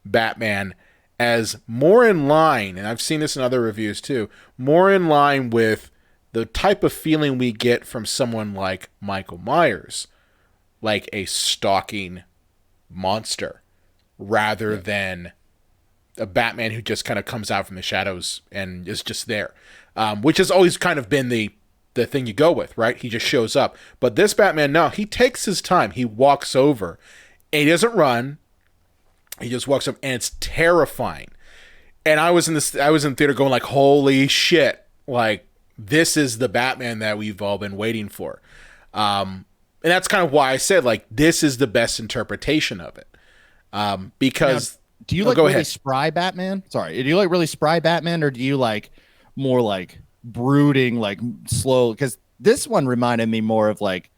Speaker 1: Batman as more in line, and I've seen this in other reviews too, more in line with the type of feeling we get from someone like Michael Myers, like a stalking monster, rather than a Batman who just kind of comes out from the shadows and is just there, which has always kind of been the thing you go with, right? He just shows up. But this Batman, no, he takes his time. He walks over, and he doesn't run. He just walks up, and it's terrifying. And I was in theater going like, holy shit, like this is the Batman that we've all been waiting for. And that's kind of why I said like this is the best interpretation of it. Because
Speaker 2: now, do you like really spry Batman? Sorry, do you like really spry Batman, or do you like more like brooding, like slow? Because this one reminded me more of like,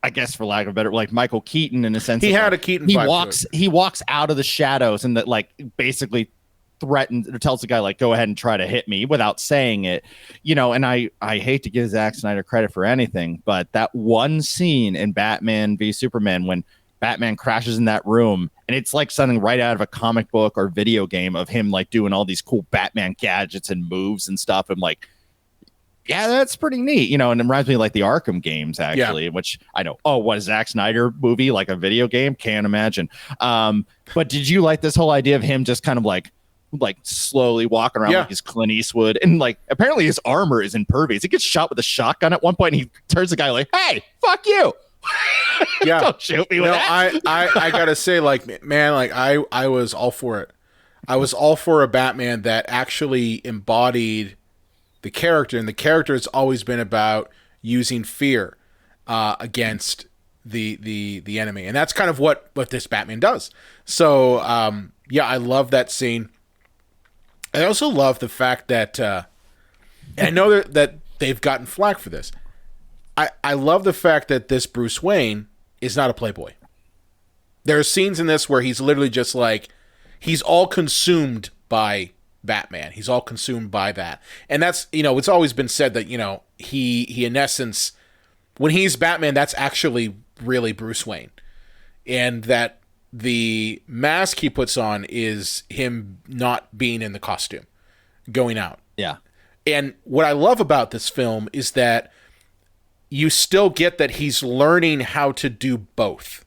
Speaker 2: I guess for lack of a better, like Michael Keaton in a sense.
Speaker 1: He had a Keaton.
Speaker 2: He walks out of the shadows and that like basically threatens or tells the guy like, go ahead and try to hit me without saying it, and I hate to give Zack Snyder credit for anything, but that one scene in Batman v Superman when Batman crashes in that room, and it's like something right out of a comic book or video game of him like doing all these cool Batman gadgets and moves and stuff. I'm like, yeah, that's pretty neat, and it reminds me of like the Arkham games, actually, which I know. Oh, what, a Zack Snyder movie, like a video game? Can't imagine. But did you like this whole idea of him just kind of like slowly walking around like he's Clint Eastwood, and like apparently his armor is impervious. He gets shot with a shotgun at one point, and he turns the guy like, "Hey, fuck you."
Speaker 1: Yeah,
Speaker 2: don't shoot me with that.
Speaker 1: I gotta say, like, man, like I was all for it. I was all for a Batman that actually embodied the character, and the character has always been about using fear against the enemy, and that's kind of what this Batman does. So yeah, I love that scene. I also love the fact that I know that they've gotten flack for this. I love the fact that this Bruce Wayne is not a playboy. There are scenes in this where he's literally just like, he's all consumed by Batman. He's all consumed by that. And that's, it's always been said that, he in essence, when he's Batman, that's actually really Bruce Wayne. And that the mask he puts on is him not being in the costume, going out.
Speaker 2: Yeah.
Speaker 1: And what I love about this film is that you still get that he's learning how to do both.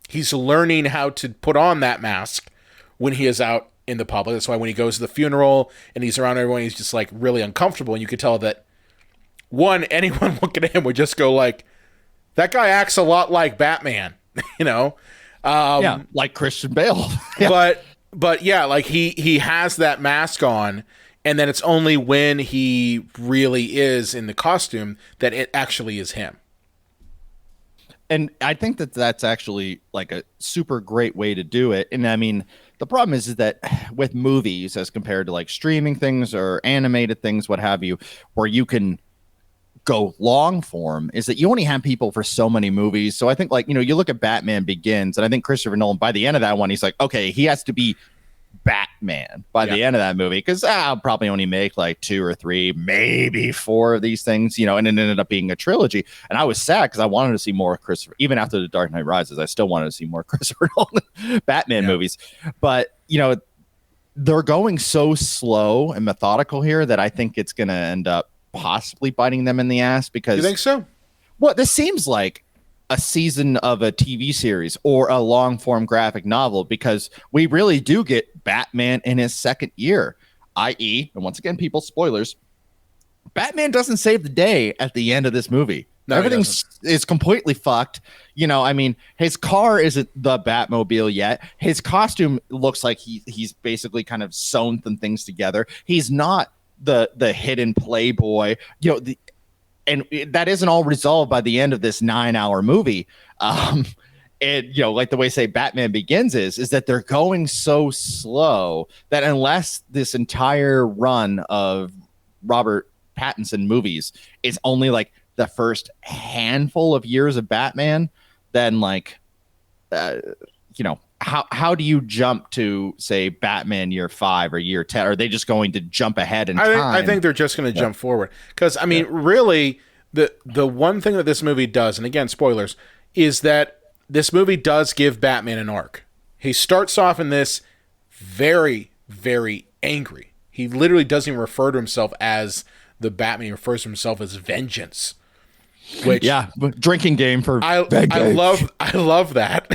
Speaker 1: He's learning how to put on that mask when he is out in the public. That's why when he goes to the funeral and he's around everyone, he's just like really uncomfortable. And you could tell that anyone looking at him would just go like, that guy acts a lot like Batman,
Speaker 2: Yeah, like Christian Bale. Yeah.
Speaker 1: But yeah, like he has that mask on, and then it's only when he really is in the costume that it actually is him.
Speaker 2: And I think that that's actually like a super great way to do it. And I mean, the problem is that with movies as compared to like streaming things or animated things, what have you, where you can go long form, is that you only have people for so many movies. So I think like, you look at Batman Begins, and I think Christopher Nolan, by the end of that one, he's like, okay, he has to be Batman by the end of that movie, because I'll probably only make like 2 or 3, maybe 4 of these things, and it ended up being a trilogy. And I was sad because I wanted to see more Christopher, even after The Dark Knight Rises, I still wanted to see more Christopher Nolan Batman movies. But they're going so slow and methodical here that I think it's going to end up possibly biting them in the ass. Because
Speaker 1: you think so?
Speaker 2: Well, this seems like a season of a TV series or a long form graphic novel, because we really do get Batman in his second year, i.e., and once again, people, spoilers, Batman doesn't save the day at the end of this movie. No, everything is completely fucked. I mean, his car isn't the Batmobile yet. His costume looks like he's basically kind of sewn some things together. He's not the hidden playboy, and that isn't all resolved by the end of this 9-hour movie. And like the way say Batman Begins is that they're going so slow that unless this entire run of Robert Pattinson movies is only like the first handful of years of Batman, then like how do you jump to say Batman year 5 or year 10? Are they just going to jump ahead in time?
Speaker 1: I think they're just going to jump forward, because I mean, really, the one thing that this movie does, and again, spoilers, is that this movie does give Batman an arc. He starts off in this very, very angry. He literally doesn't even refer to himself as the Batman. He refers to himself as Vengeance. Which
Speaker 2: drinking game for
Speaker 1: I love that.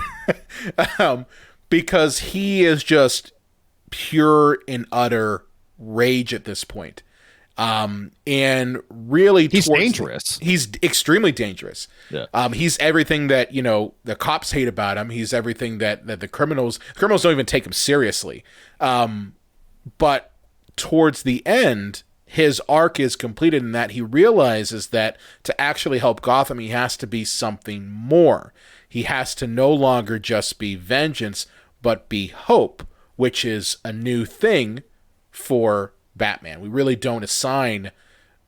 Speaker 1: Because he is just pure and utter rage at this point. And really
Speaker 2: he's dangerous.
Speaker 1: He's extremely dangerous.
Speaker 2: Yeah.
Speaker 1: He's everything that, the cops hate about him. He's everything that the criminals don't even take him seriously. But towards the end, his arc is completed in that he realizes that to actually help Gotham, he has to be something more. He has to no longer just be vengeance, but be hope, which is a new thing for Batman. We really don't assign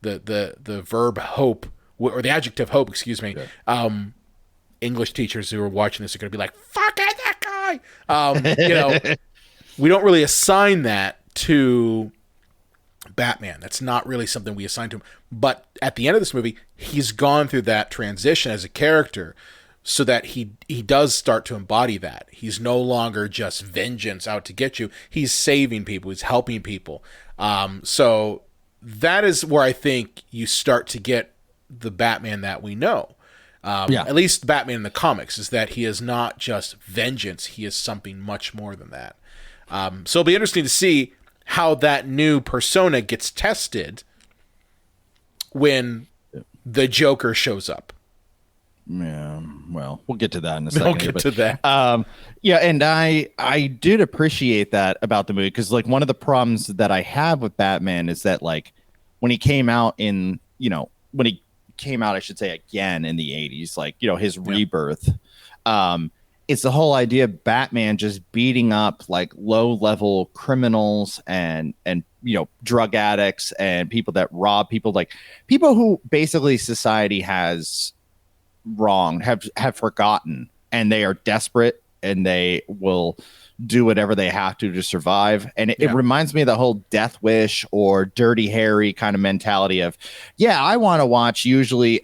Speaker 1: the verb hope, or the adjective hope, excuse me. Yeah. English teachers who are watching this are going to be like, fuck it, that guy. We don't really assign that to Batman. That's not really something we assign to him. But at the end of this movie, he's gone through that transition as a character, so that he does start to embody that. He's no longer just vengeance out to get you. He's saving people. He's helping people. So that is where I think you start to get the Batman that we know. At least Batman in the comics, is that he is not just vengeance. He is something much more than that. So it'll be interesting to see how that new persona gets tested when the Joker shows up.
Speaker 2: Yeah, well, we'll get to that in a second.
Speaker 1: We'll get to that.
Speaker 2: And I did appreciate that about the movie, because like one of the problems that I have with Batman is that like when he came out I should say again in the 80s, like, his rebirth, it's the whole idea of Batman just beating up like low level criminals and drug addicts and people that rob people, like people who basically society has wronged, have forgotten, and they are desperate and they will do whatever they have to survive. And it reminds me of the whole Death Wish or Dirty Harry kind of mentality of, yeah, I want to watch usually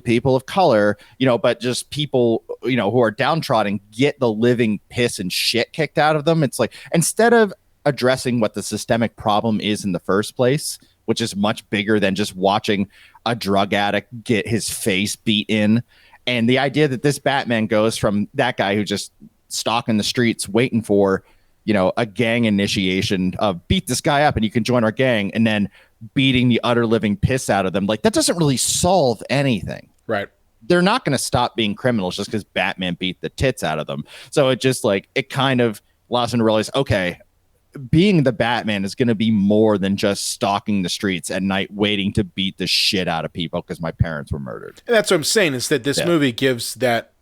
Speaker 2: people of color, but just people, who are downtrodden get the living piss and shit kicked out of them. It's like, instead of addressing what the systemic problem is in the first place, which is much bigger than just watching a drug addict get his face beat in. And the idea that this Batman goes from that guy who just stalking the streets waiting for, a gang initiation of beat this guy up and you can join our gang, and then beating the utter living piss out of them. Like, that doesn't really solve anything.
Speaker 1: Right.
Speaker 2: They're not going to stop being criminals just because Batman beat the tits out of them. So it just it kind of allows them to realize, okay, being the Batman is going to be more than just stalking the streets at night waiting to beat the shit out of people because my parents were murdered.
Speaker 1: And that's what I'm saying, is that this movie gives that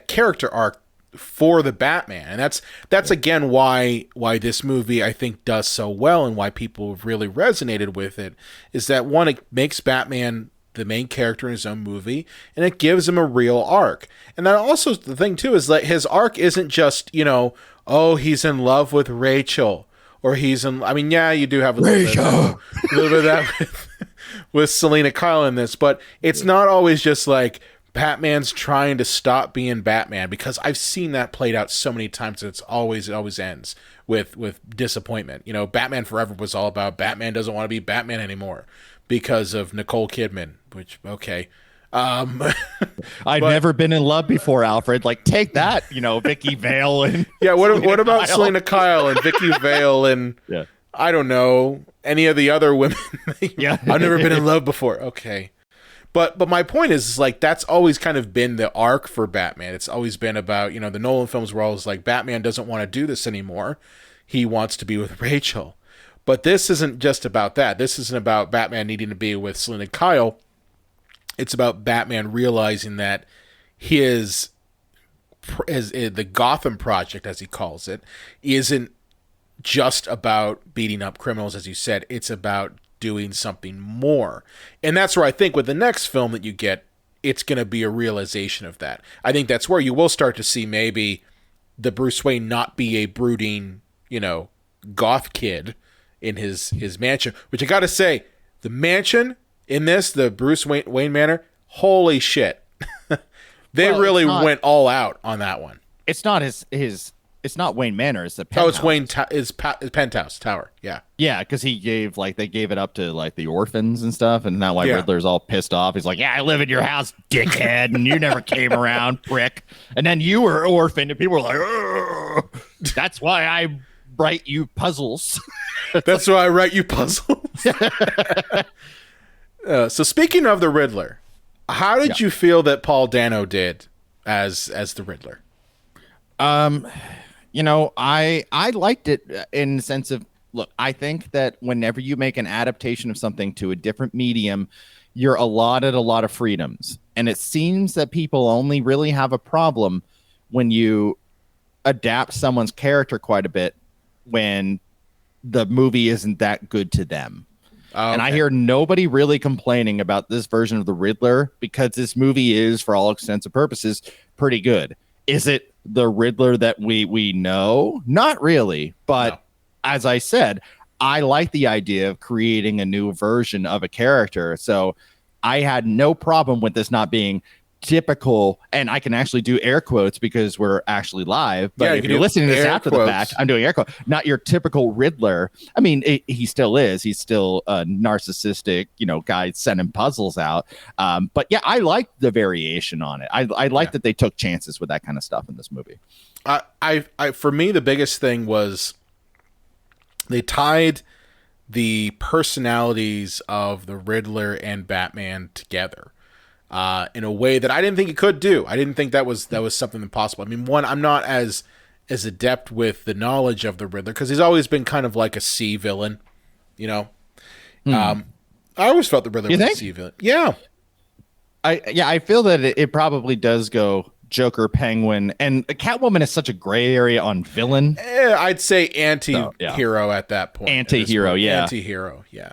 Speaker 1: character arc for the Batman. And that's again why this movie, I think, does so well, and why people have really resonated with it, is that one, it makes Batman the main character in his own movie, and it gives him a real arc. And then also the thing too is that his arc isn't just, he's in love with Rachel, or he's in, you do have a little bit of that with Selena Kyle in this, but it's not always just like Batman's trying to stop being Batman, because I've seen that played out so many times that it always ends with disappointment. Batman Forever was all about Batman doesn't want to be Batman anymore because of Nicole Kidman, which, okay.
Speaker 2: I've never been in love before, Alfred. Like, take that, Vicky Vale and
Speaker 1: what about Selena Kyle and Vicky Vale and I don't know, any of the other women? I've never been in love before. Okay. But my point is like, that's always kind of been the arc for Batman. It's always been about, the Nolan films were always like, Batman doesn't want to do this anymore. He wants to be with Rachel. But this isn't just about that. This isn't about Batman needing to be with Selena Kyle. It's about Batman realizing that the Gotham Project, as he calls it, isn't just about beating up criminals, as you said. It's about doing something more. And that's where I think with the next film that you get, it's going to be a realization of that. I think that's where you will start to see maybe the Bruce Wayne not be a brooding, goth kid in his mansion, which I got to say, the mansion in this, the Bruce Wayne Manor, holy shit. They really went all out on that one.
Speaker 2: It's not it's not Wayne Manor, it's the penthouse.
Speaker 1: Oh, it's his penthouse tower. Yeah.
Speaker 2: Yeah, because they gave it up to the orphans and stuff, and now Riddler's all pissed off. He's like, yeah, I live in your house, dickhead, and you never came around, prick. And then you were orphaned, and people were like, oh, that's why I write you puzzles.
Speaker 1: That's why I write you puzzles. So speaking of the Riddler, how did you feel that Paul Dano did as the Riddler?
Speaker 2: I liked it in the sense of, look, I think that whenever you make an adaptation of something to a different medium, you're allotted a lot of freedoms. And it seems that people only really have a problem when you adapt someone's character quite a bit when the movie isn't that good to them. Okay. And I hear nobody really complaining about this version of the Riddler because this movie is, for all intents and purposes, pretty good. Is it the Riddler that we know? Not really. But as I said, I like the idea of creating a new version of a character. So I had no problem with this not being typical, and I can actually do air quotes because we're actually live. But if you're listening to this after the fact, I'm doing air quotes. Not your typical Riddler. I mean, he still is. He's still a narcissistic, guy sending puzzles out. But yeah, I like the variation on it. I like that they took chances with that kind of stuff in this movie.
Speaker 1: For me, the biggest thing was they tied the personalities of the Riddler and Batman together. In a way that I didn't think it could do. I didn't think that was something impossible. I mean, one, I'm not as adept with the knowledge of the Riddler because he's always been kind of like a C villain, I always felt the Riddler was a C villain. Yeah.
Speaker 2: I feel that it probably does go Joker, Penguin, and Catwoman is such a gray area on villain.
Speaker 1: I'd say anti-hero at that point.
Speaker 2: Anti-hero, yeah.
Speaker 1: Anti-hero, yeah.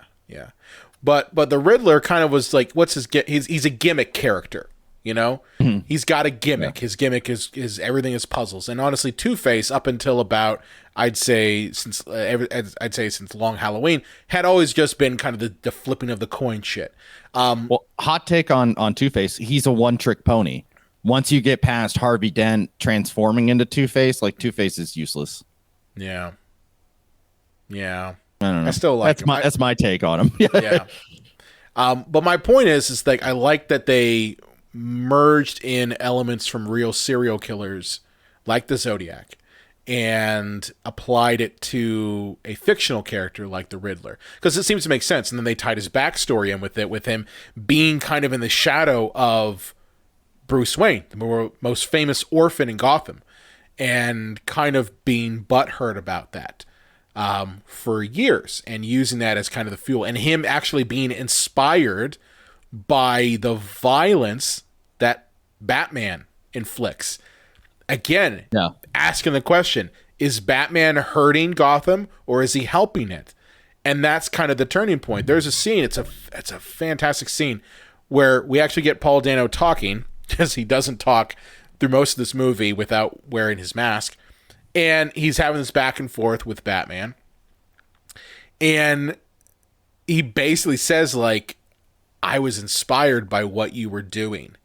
Speaker 1: But the Riddler kind of was like, what's his? He's a gimmick character, You know, he's got a gimmick. His gimmick is everything is puzzles. And honestly, Two-Face, up until about I'd say since Long Halloween, had always just been kind of the flipping of the coin shit.
Speaker 2: Well, hot take on Two-Face. He's a one-trick pony. Once you get past Harvey Dent transforming into Two-Face, like Two-Face is useless.
Speaker 1: Yeah.
Speaker 2: I don't know.
Speaker 1: I still like him.
Speaker 2: That's my take on him.
Speaker 1: Yeah. But my point is like I like that they merged in elements from real serial killers like the Zodiac and applied it to a fictional character like the Riddler, because it seems to make sense. And then they tied his backstory in with it, with him being kind of in the shadow of Bruce Wayne, the most famous orphan in Gotham, and kind of being butthurt about that for years, and using that as kind of the fuel, and him actually being inspired by the violence that Batman inflicts. Again, asking the question, is Batman hurting Gotham or is he helping it? And that's kind of the turning point. There's a scene, it's a fantastic scene, where we actually get Paul Dano talking, because he doesn't talk through most of this movie without wearing his mask. And he's having this back and forth with Batman. And he basically says, like, I was inspired by what you were doing,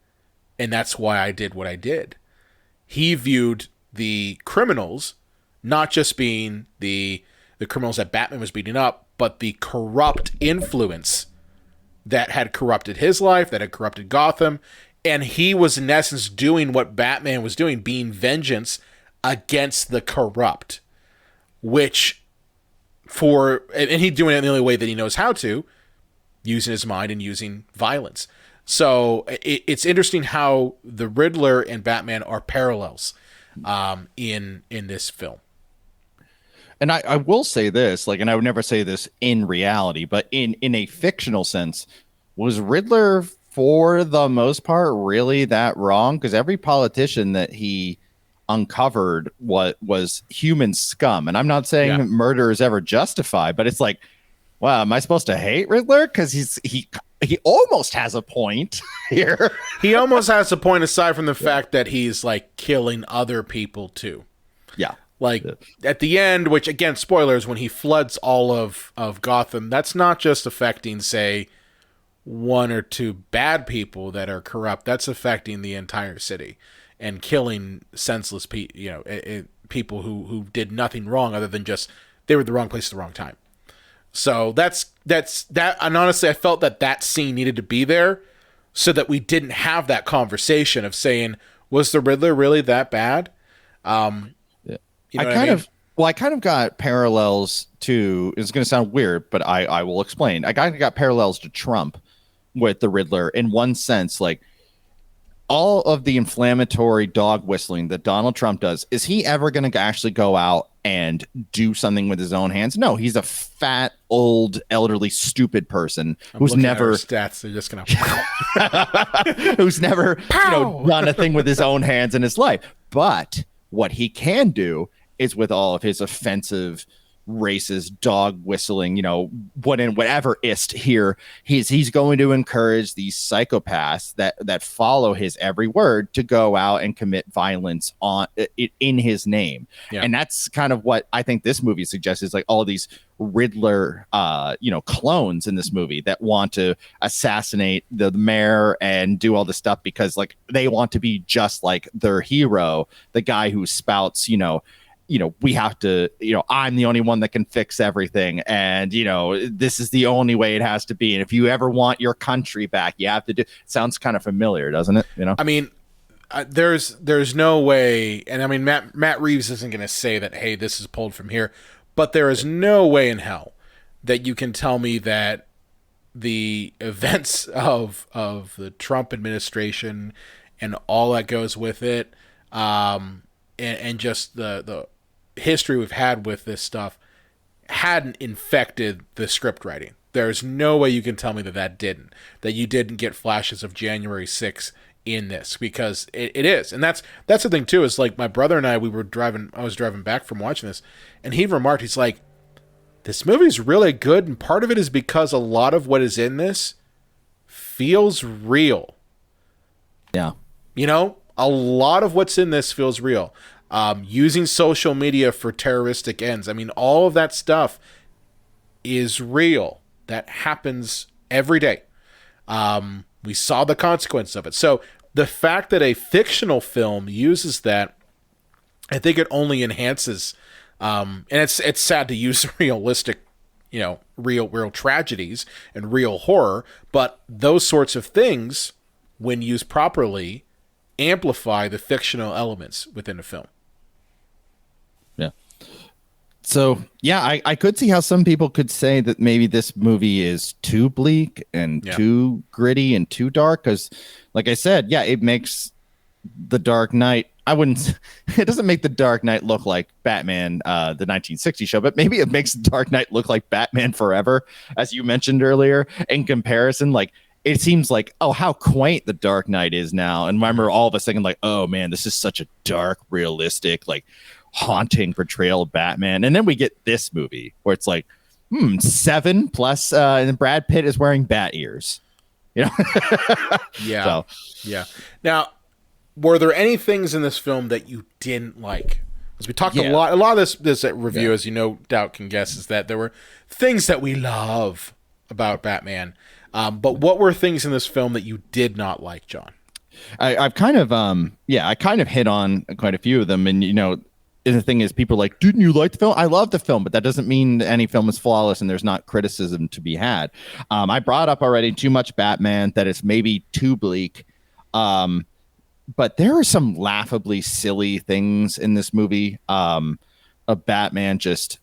Speaker 1: and that's why I did what I did. He viewed the criminals not just being the criminals that Batman was beating up, but the corrupt influence that had corrupted his life, that had corrupted Gotham. And he was, in essence, doing what Batman was doing, being vengeance against the corrupt, and he's doing it in the only way that he knows how to, using his mind and using violence. So it's interesting how the Riddler and Batman are parallels in this film.
Speaker 2: And I will say this, like, and I would never say this in reality, but in a fictional sense, was Riddler for the most part really that wrong? Because every politician that he uncovered was human scum. And I'm not saying murder is ever justified, but it's like, wow, am I supposed to hate Riddler? Because he almost has a point here.
Speaker 1: He almost has a point, aside from the fact that he's like killing other people too.
Speaker 2: Yeah.
Speaker 1: Like at the end, which again, spoilers, when he floods all of Gotham, that's not just affecting, say, one or two bad people that are corrupt. That's affecting the entire city and killing senseless people who did nothing wrong other than just they were at the wrong place at the wrong time. So that's that. And honestly, I felt that scene needed to be there so that we didn't have that conversation of saying, was the Riddler really that bad?
Speaker 2: I kind of got parallels to, it's going to sound weird, but I will explain. I kind of got parallels to Trump with the Riddler in one sense. Like, all of the inflammatory dog whistling that Donald Trump does, is he ever going to actually go out and do something with his own hands? No, he's a fat, old, elderly, stupid person who's never
Speaker 1: stats. They're just gonna
Speaker 2: who's never done a thing with his own hands in his life. But what he can do is, with all of his offensive, racist, dog whistling, whatever ist here, he's going to encourage these psychopaths that follow his every word to go out and commit violence in his name. Yeah. And that's kind of what I think this movie suggests, is like all these Riddler clones in this movie that want to assassinate the mayor and do all this stuff because, like, they want to be just like their hero, the guy who spouts, we have to, I'm the only one that can fix everything. And, this is the only way it has to be. And if you ever want your country back, you have to do. It sounds kind of familiar, doesn't it? I
Speaker 1: mean, there's no way. And I mean, Matt Reeves isn't going to say that, hey, this is pulled from here. But there is no way in hell that you can tell me that the events of the Trump administration and all that goes with it, and just the history we've had with this stuff hadn't infected the script writing. There's no way you can tell me that you didn't get flashes of January 6th in this, because it is. And that's the thing too, is like my brother and I was driving back from watching this, and he remarked, he's like, this movie's really good, and part of it is because a lot of what is in this feels real.
Speaker 2: Yeah.
Speaker 1: You know, a lot of what's in this feels real. Using social media for terroristic ends. I mean, all of that stuff is real. That happens every day. We saw the consequence of it. So the fact that a fictional film uses that, I think it only enhances. And it's sad to use realistic, real tragedies and real horror, but those sorts of things, when used properly, amplify the fictional elements within a film.
Speaker 2: Yeah. So, yeah, I could see how some people could say that maybe this movie is too bleak and too gritty and too dark. Because, like I said, yeah, it makes The Dark Knight. It doesn't make The Dark Knight look like Batman, the 1960 show, but maybe it makes The Dark Knight look like Batman Forever, as you mentioned earlier. In comparison, like, it seems like, oh, how quaint The Dark Knight is now. And I remember all of us thinking, like, oh, man, this is such a dark, realistic, like, haunting portrayal of Batman. And then we get this movie where it's like 7 plus and Brad Pitt is wearing bat ears,
Speaker 1: Yeah.
Speaker 2: So.
Speaker 1: Yeah. Now, were there any things in this film that you didn't like? Because we talked a lot of this review, as you no doubt can guess, is that there were things that we love about Batman, but what were things in this film that you did not like, John?
Speaker 2: I've kind of hit on quite a few of them. And and the thing is, people are like, didn't you like the film? I love the film, but that doesn't mean any film is flawless and there's not criticism to be had. I brought up already too much Batman, that it's maybe too bleak. But there are some laughably silly things in this movie of Batman just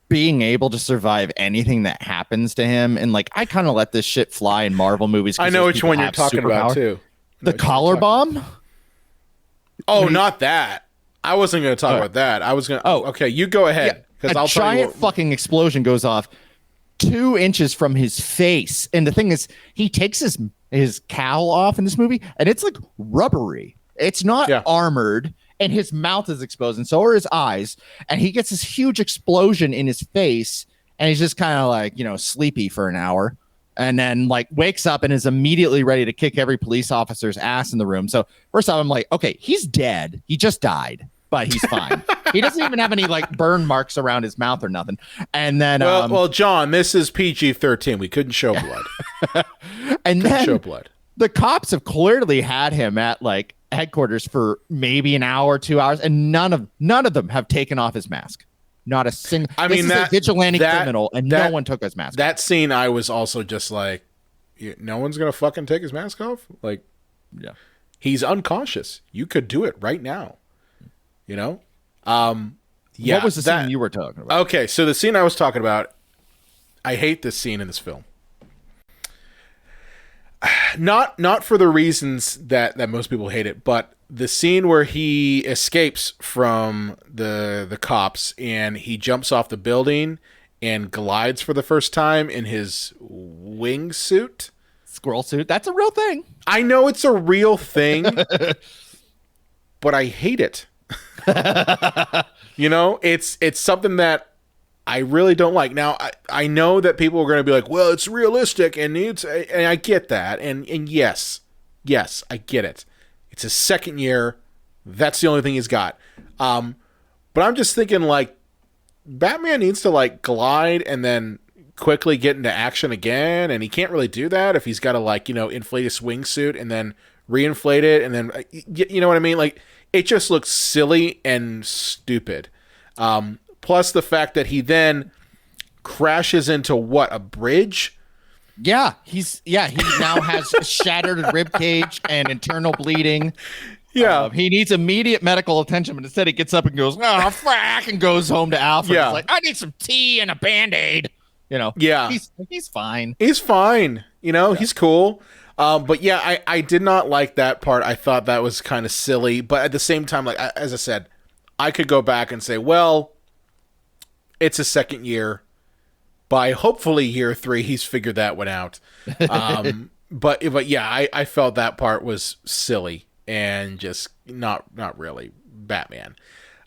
Speaker 2: being able to survive anything that happens to him. And like, I kind of let this shit fly in Marvel movies.
Speaker 1: I know which one you're talking about too.
Speaker 2: The collar bomb?
Speaker 1: Oh, not that. I wasn't going to talk about that. I was going to. Oh, okay. You go ahead.
Speaker 2: Yeah, a giant fucking explosion goes off 2 inches from his face. And the thing is, he takes his cowl off in this movie, and it's like rubbery. It's not armored, and his mouth is exposed, and so are his eyes. And he gets this huge explosion in his face, and he's just kind of like, sleepy for an hour. And then like wakes up and is immediately ready to kick every police officer's ass in the room. So first off, I'm like, okay, he's dead. He just died, but he's fine. He doesn't even have any like burn marks around his mouth or nothing. And then,
Speaker 1: well, John, this is PG-13. We couldn't show blood.
Speaker 2: And then show blood. The cops have clearly had him at like headquarters for maybe an hour, 2 hours, and none of them have taken off his mask. Not a single. I mean, this is a vigilante criminal, and no one took his mask.
Speaker 1: That scene, I was also just like, no one's gonna fucking take his mask off. Like,
Speaker 2: yeah,
Speaker 1: he's unconscious. You could do it right now. Yeah.
Speaker 2: What was the scene you were talking about?
Speaker 1: Okay, so the scene I was talking about, I hate this scene in this film. Not for the reasons that most people hate it, but the scene where he escapes from the cops and he jumps off the building and glides for the first time in his wingsuit.
Speaker 2: Squirrel suit. That's a real thing.
Speaker 1: I know it's a real thing, but I hate it. It's something that I really don't like. Now, I know that people are going to be like, well, it's realistic, and I get that. And yes, I get it. It's his second year. That's the only thing he's got. But I'm just thinking, like, Batman needs to, like, glide and then quickly get into action again, and he can't really do that if he's got to, like, inflate his wingsuit and then reinflate it, and then, you know what I mean? Like, it just looks silly and stupid. Plus the fact that he then crashes into a bridge?
Speaker 2: Yeah, he now has shattered rib cage and internal bleeding.
Speaker 1: Yeah.
Speaker 2: He needs immediate medical attention, but instead he gets up and goes, oh, fuck, and goes home to Alfred.
Speaker 1: Yeah.
Speaker 2: He's like, I need some tea and a Band-Aid.
Speaker 1: Yeah.
Speaker 2: He's fine.
Speaker 1: He's fine. He's cool. But yeah, I did not like that part. I thought that was kind of silly, but at the same time, like, as I said, I could go back and say, well, it's a second year. By hopefully year 3, he's figured that one out. But yeah, I felt that part was silly and just not really Batman.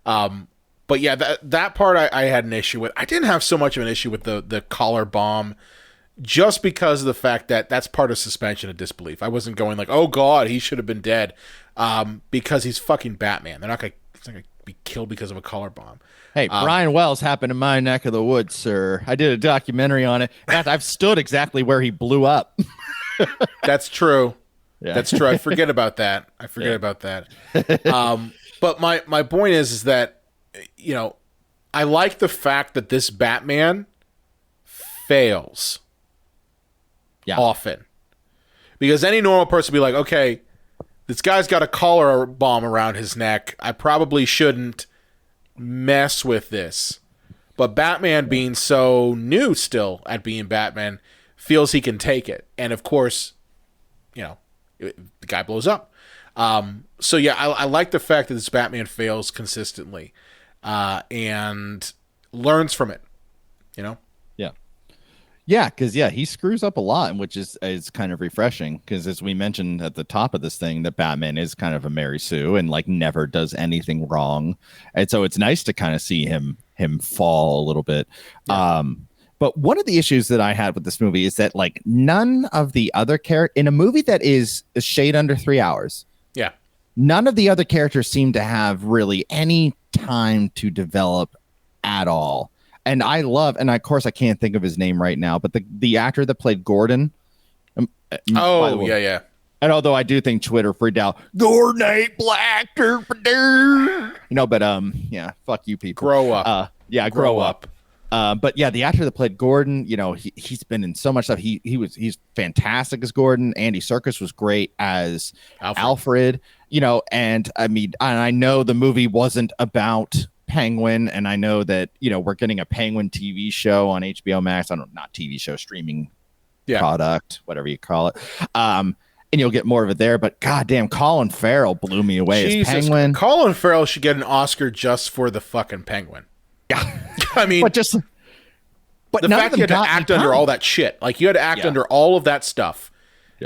Speaker 1: But yeah, that part I had an issue with. I didn't have so much of an issue with the collar bomb just because of the fact that that's part of suspension of disbelief. I wasn't going like, oh God, he should have been dead, because he's fucking Batman. He's not gonna be killed because of a collar bomb.
Speaker 2: Hey, Brian Wells happened in my neck of the woods, sir. I did a documentary on it. In fact, I've stood exactly where he blew up.
Speaker 1: That's true.
Speaker 2: Yeah.
Speaker 1: That's true. I forget about that. But my point is that, you know, I like the fact that this Batman fails often. Because any normal person would be like, okay, this guy's got a collar bomb around his neck. I probably shouldn't mess with this. But Batman, being so new still at being Batman, feels he can take it. And of course, you know, the guy blows up. So yeah, I like the fact that this Batman fails consistently, and learns from it, you know?
Speaker 2: Yeah, because he screws up a lot, which is kind of refreshing. Because as we mentioned at the top of this thing, that Batman is kind of a Mary Sue and like never does anything wrong, and so it's nice to kind of see him fall a little bit. Yeah. But one of the issues that I had with this movie is that like none of the other in a movie that is a shade under 3 hours.
Speaker 1: Yeah,
Speaker 2: none of the other characters seem to have really any time to develop at all. And I love, and of course I can't think of his name right now, but the actor that played Gordon.
Speaker 1: Yeah.
Speaker 2: And although I do think Twitter freaked out, Gordon ain't black, but yeah, fuck you people.
Speaker 1: Grow up.
Speaker 2: Grow up. But yeah, the actor that played Gordon, you know, he's been in so much stuff. He's fantastic as Gordon. Andy Serkis was great as Alfred. You know, and I mean, and I know the movie wasn't about Penguin, and I know that, you know, we're getting a Penguin TV show on HBO Max. Not TV show, streaming product, whatever you call it. And you'll get more of it there. But goddamn, Colin Farrell blew me away as Penguin.
Speaker 1: Colin Farrell should get an Oscar just for the fucking Penguin.
Speaker 2: Yeah,
Speaker 1: I mean,
Speaker 2: but
Speaker 1: the fact you had to act under all that shit, like you had to act under all of that stuff,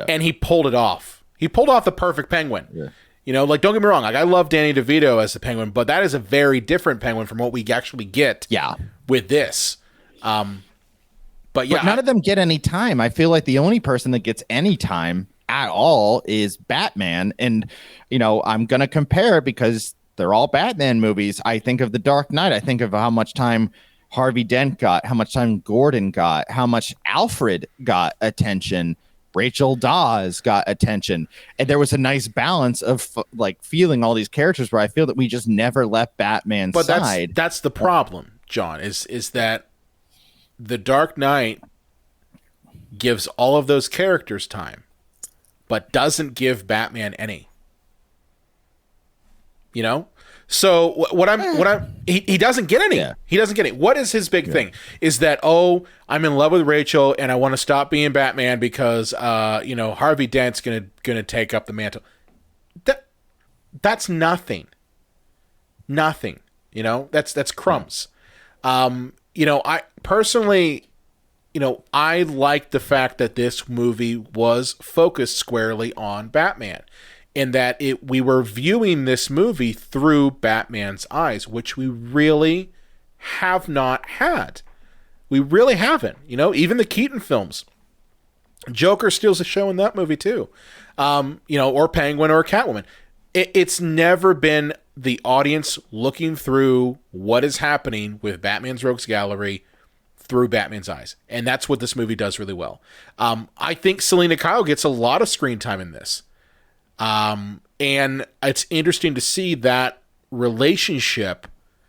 Speaker 1: and he pulled it off. He pulled off the perfect Penguin. Yeah. You know, like, don't get me wrong. Like, I love Danny DeVito as the Penguin, but that is a very different Penguin from what we actually get with this. But
Speaker 2: none of them get any time. I feel like the only person that gets any time at all is Batman. And, you know, I'm going to compare it because they're all Batman movies. I think of The Dark Knight. I think of how much time Harvey Dent got, how much time Gordon got, how much Alfred got attention. Rachel Dawes got attention, and there was a nice balance of like feeling all these characters where I feel that we just never left Batman's side.
Speaker 1: But that's the problem, John, is that The Dark Knight gives all of those characters time, but doesn't give Batman any. You know? So he doesn't get any. Yeah. He doesn't get it. What is his big thing? Is that, I'm in love with Rachel and I want to stop being Batman because you know, Harvey Dent's gonna take up the mantle. That's nothing. Nothing. You know, that's crumbs. You know, I personally, you know, I like the fact that this movie was focused squarely on Batman. In that we were viewing this movie through Batman's eyes, which we really have not had. We really haven't. You know, even the Keaton films. Joker steals a show in that movie too. You know, or Penguin or Catwoman. It's never been the audience looking through what is happening with Batman's Rogues Gallery through Batman's eyes. And that's what this movie does really well. I think Selena Kyle gets a lot of screen time in this. And it's interesting to see that relationship,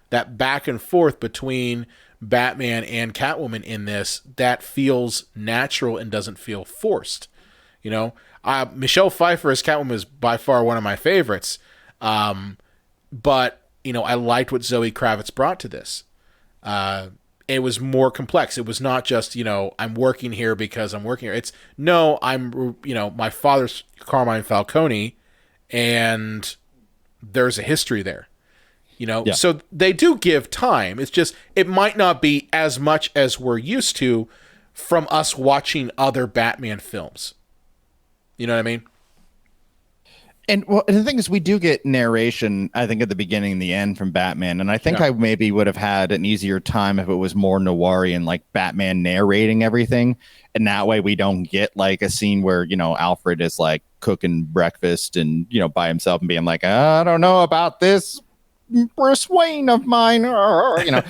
Speaker 1: that back and forth between Batman and Catwoman in this, that feels natural and doesn't feel forced. You know, Michelle Pfeiffer as Catwoman is by far one of my favorites. But, you know, I liked what Zoe Kravitz brought to this. It was more complex. It was not just, you know, I'm working here because I'm working here. It's, no, I'm, you know, my father's Carmine Falcone, and there's a history there, you know? Yeah. So they do give time. It's just, it might not be as much as we're used to from us watching other Batman films. You know what I mean?
Speaker 2: And well, the thing is, we do get narration, I think, at the beginning and the end from Batman. And I think I maybe would have had an easier time if it was more noir and like Batman narrating everything. And that way we don't get like a scene where, you know, Alfred is like cooking breakfast and, you know, by himself and being like, I don't know about this Bruce Wayne of mine, you know,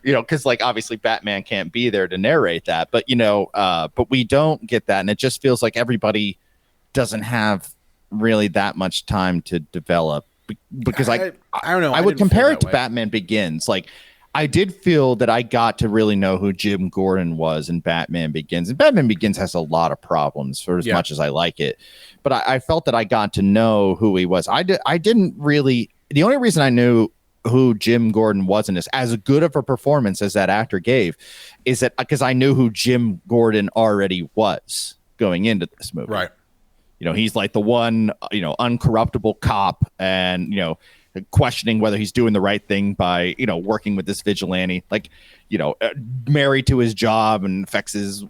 Speaker 2: you know, because like obviously Batman can't be there to narrate that. But, you know, but we don't get that. And it just feels like everybody doesn't have really that much time to develop because I don't know. I would compare it to Batman Begins. Like I did feel that I got to really know who Jim Gordon was in Batman Begins, and Batman Begins has a lot of problems for as much as I like it, but I felt that I got to know who he was. I didn't really. The only reason I knew who Jim Gordon was in this, as good of a performance as that actor gave, is that because I knew who Jim Gordon already was going into this movie.
Speaker 1: Right.
Speaker 2: You know, he's like the one, you know, uncorruptible cop and, you know, questioning whether he's doing the right thing by, you know, working with this vigilante, like, you know, married to his job and affects his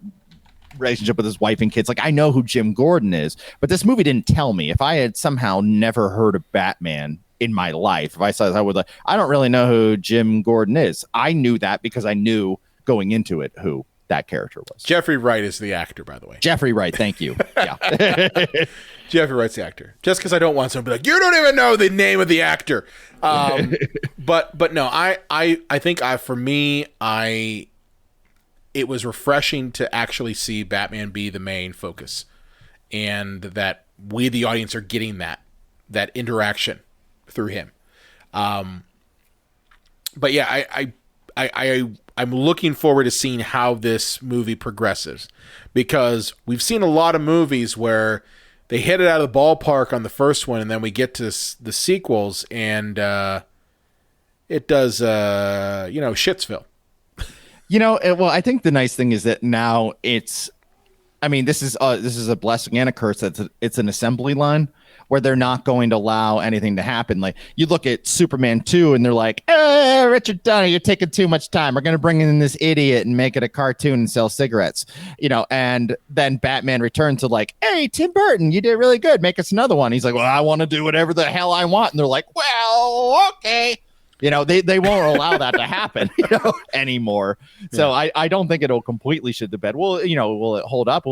Speaker 2: relationship with his wife and kids. Like, I know who Jim Gordon is, but this movie didn't tell me. If I had somehow never heard of Batman in my life, if I saw this, I would like, I don't really know who Jim Gordon is. I knew that because I knew going into it who that character was.
Speaker 1: Jeffrey Wright is the actor, by the way.
Speaker 2: Jeffrey Wright, thank you. Yeah.
Speaker 1: Jeffrey Wright's the actor. Just because I don't want someone to be like, you don't even know the name of the actor. But no, I think for me, it was refreshing to actually see Batman be the main focus, and that we, the audience, are getting that interaction through him. But yeah, I'm looking forward to seeing how this movie progresses, because we've seen a lot of movies where they hit it out of the ballpark on the first one, and then we get to the sequels, and it does, shitsville.
Speaker 2: You know, well, I think the nice thing is that now this is a blessing and a curse. It's an assembly line where they're not going to allow anything to happen. Like, you look at Superman 2 and they're like, Richard Donner, you're taking too much time. We're going to bring in this idiot and make it a cartoon and sell cigarettes, you know. And then Batman Returns to like, hey, Tim Burton, you did really good. Make us another one. He's like, well, I want to do whatever the hell I want. And they're like, well, okay. You know, they won't allow that to happen, you know, anymore. So I don't think it'll completely shit the bed. Well, you know, will it hold up?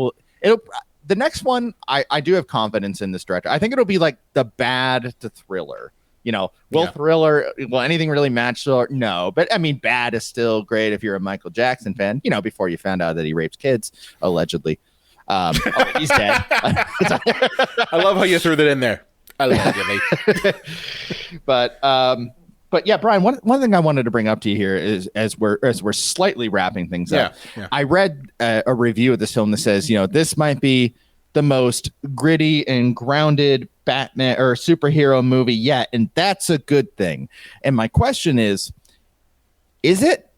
Speaker 2: The next one, I do have confidence in this director. I think it'll be like the Bad to Thriller. You know, will anything really match? No, but I mean, Bad is still great if you're a Michael Jackson fan, you know, before you found out that he rapes kids, allegedly. He's dead.
Speaker 1: I love how you threw that in there. Allegedly.
Speaker 2: But yeah, Brian, one thing I wanted to bring up to you here is as we're slightly wrapping things up. Yeah. I read a review of this film that says, you know, this might be the most gritty and grounded Batman or superhero movie yet, and that's a good thing. And my question is it?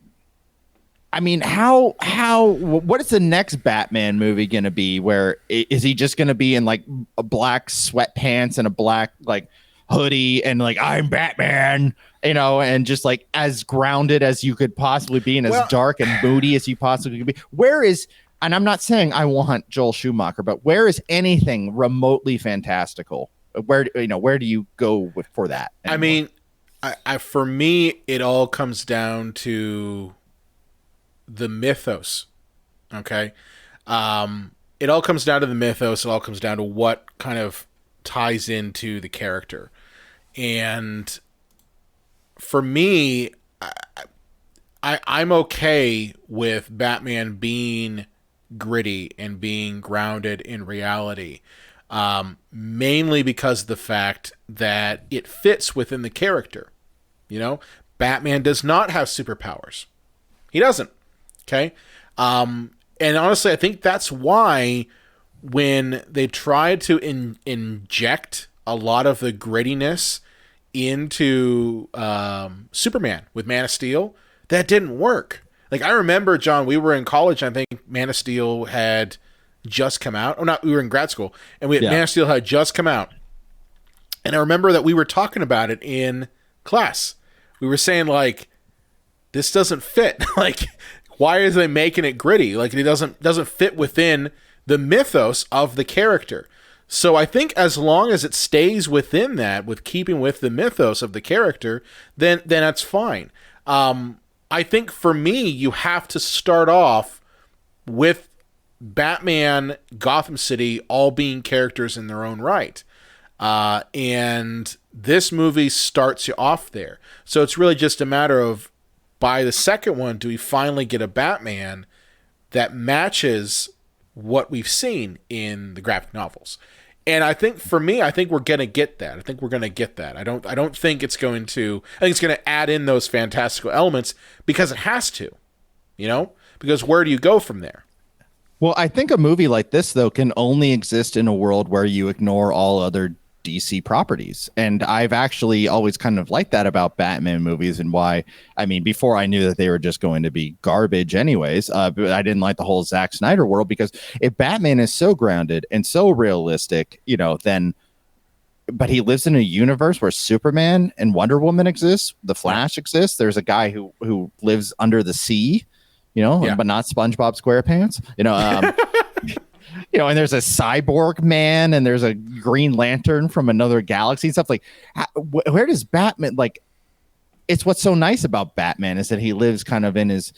Speaker 2: I mean, what is the next Batman movie going to be? Where is he just going to be in like a black sweatpants and a black like hoodie and like, I'm Batman, you know, and just like as grounded as you could possibly be and as dark and moody as you possibly could be? Where is, and I'm not saying I want Joel Schumacher, but where is anything remotely fantastical? Where do you go for that anymore? I
Speaker 1: mean, for me, it all comes down to the mythos. Okay. It all comes down to the mythos. It all comes down to what kind of ties into the character. And for me, I'm okay with Batman being gritty and being grounded in reality, mainly because of the fact that it fits within the character. You know, Batman does not have superpowers. He doesn't. Okay. And honestly, I think that's why when they tried to inject a lot of the grittiness into Superman with Man of Steel, that didn't work. Like, I remember, John, we were in college, and I think Man of Steel had just come out. Oh, not, we were in grad school, and Man of Steel had just come out. And I remember that we were talking about it in class. We were saying, like, this doesn't fit. Like, why are they making it gritty? Like, it doesn't fit within the mythos of the character. So I think as long as it stays within that, with keeping with the mythos of the character, then that's fine. I think for me, you have to start off with Batman, Gotham City, all being characters in their own right. And this movie starts you off there. So it's really just a matter of, by the second one, do we finally get a Batman that matches what we've seen in the graphic novels? And I think for me, I think we're going to get that. I don't think it's going to, I think it's going to add in those fantastical elements because it has to, because where do you go from there?
Speaker 2: Well, I think a movie like this, though, can only exist in a world where you ignore all other DC properties. And I've actually always kind of liked that about Batman movies, and why, I mean, before I knew that they were just going to be garbage anyways, but I didn't like the whole Zack Snyder world, because if Batman is so grounded and so realistic, then, but he lives in a universe where Superman and Wonder Woman exists, the Flash exists, there's a guy who lives under the sea, but not SpongeBob SquarePants, and there's a cyborg man, and there's a Green Lantern from another galaxy and stuff. Like, where does Batman, like, it's what's so nice about Batman is that he lives kind of in his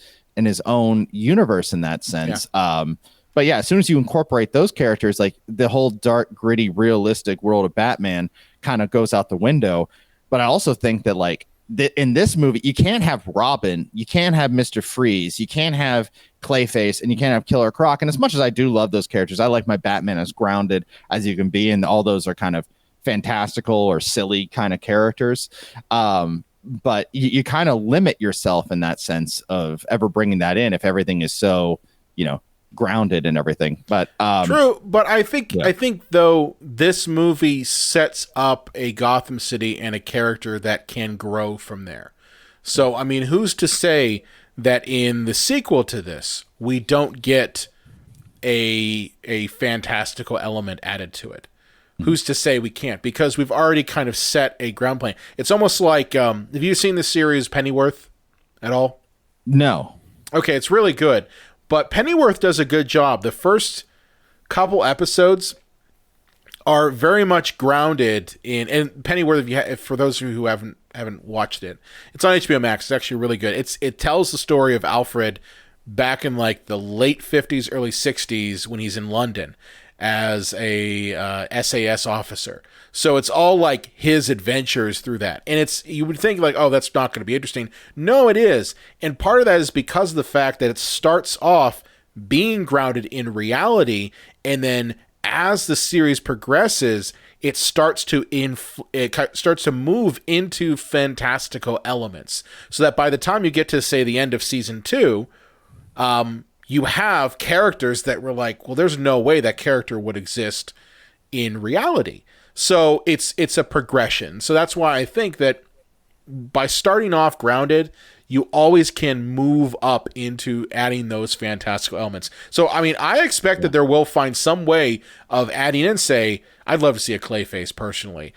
Speaker 2: own universe in that sense. Yeah. But yeah, as soon as you incorporate those characters, like, the whole dark, gritty, realistic world of Batman kind of goes out the window. But I also think that, like, in this movie, you can't have Robin, you can't have Mr. Freeze, you can't have Clayface, and you can't have Killer Croc. And as much as I do love those characters, I like my Batman as grounded as you can be, and all those are kind of fantastical or silly kind of characters. But you kind of limit yourself in that sense of ever bringing that in if everything is so, grounded and everything. But
Speaker 1: true. But I think though, this movie sets up a Gotham City and a character that can grow from there. So I mean, who's to say that in the sequel to this we don't get a fantastical element added to it? Who's to say we can't? Because we've already kind of set a ground plan. It's almost like, have you seen the series Pennyworth at all?
Speaker 2: No.
Speaker 1: Okay, it's really good. But Pennyworth does a good job. The first couple episodes are very much grounded in, and Pennyworth, if for those of you who haven't watched it, it's on HBO Max. It's actually really good. It tells the story of Alfred back in like the late 50s, early 60s when he's in London as a SAS officer. So it's all like his adventures through that. And you would think like, oh, that's not going to be interesting. No, it is. And part of that is because of the fact that it starts off being grounded in reality, and then as the series progresses, it starts to move into fantastical elements. So that by the time you get to, say, the end of season 2, you have characters that were like, well, there's no way that character would exist in reality. So it's a progression. So that's why I think that by starting off grounded, you always can move up into adding those fantastical elements. So, I mean, I expect that there will find some way of adding in, say, I'd love to see a Clayface personally.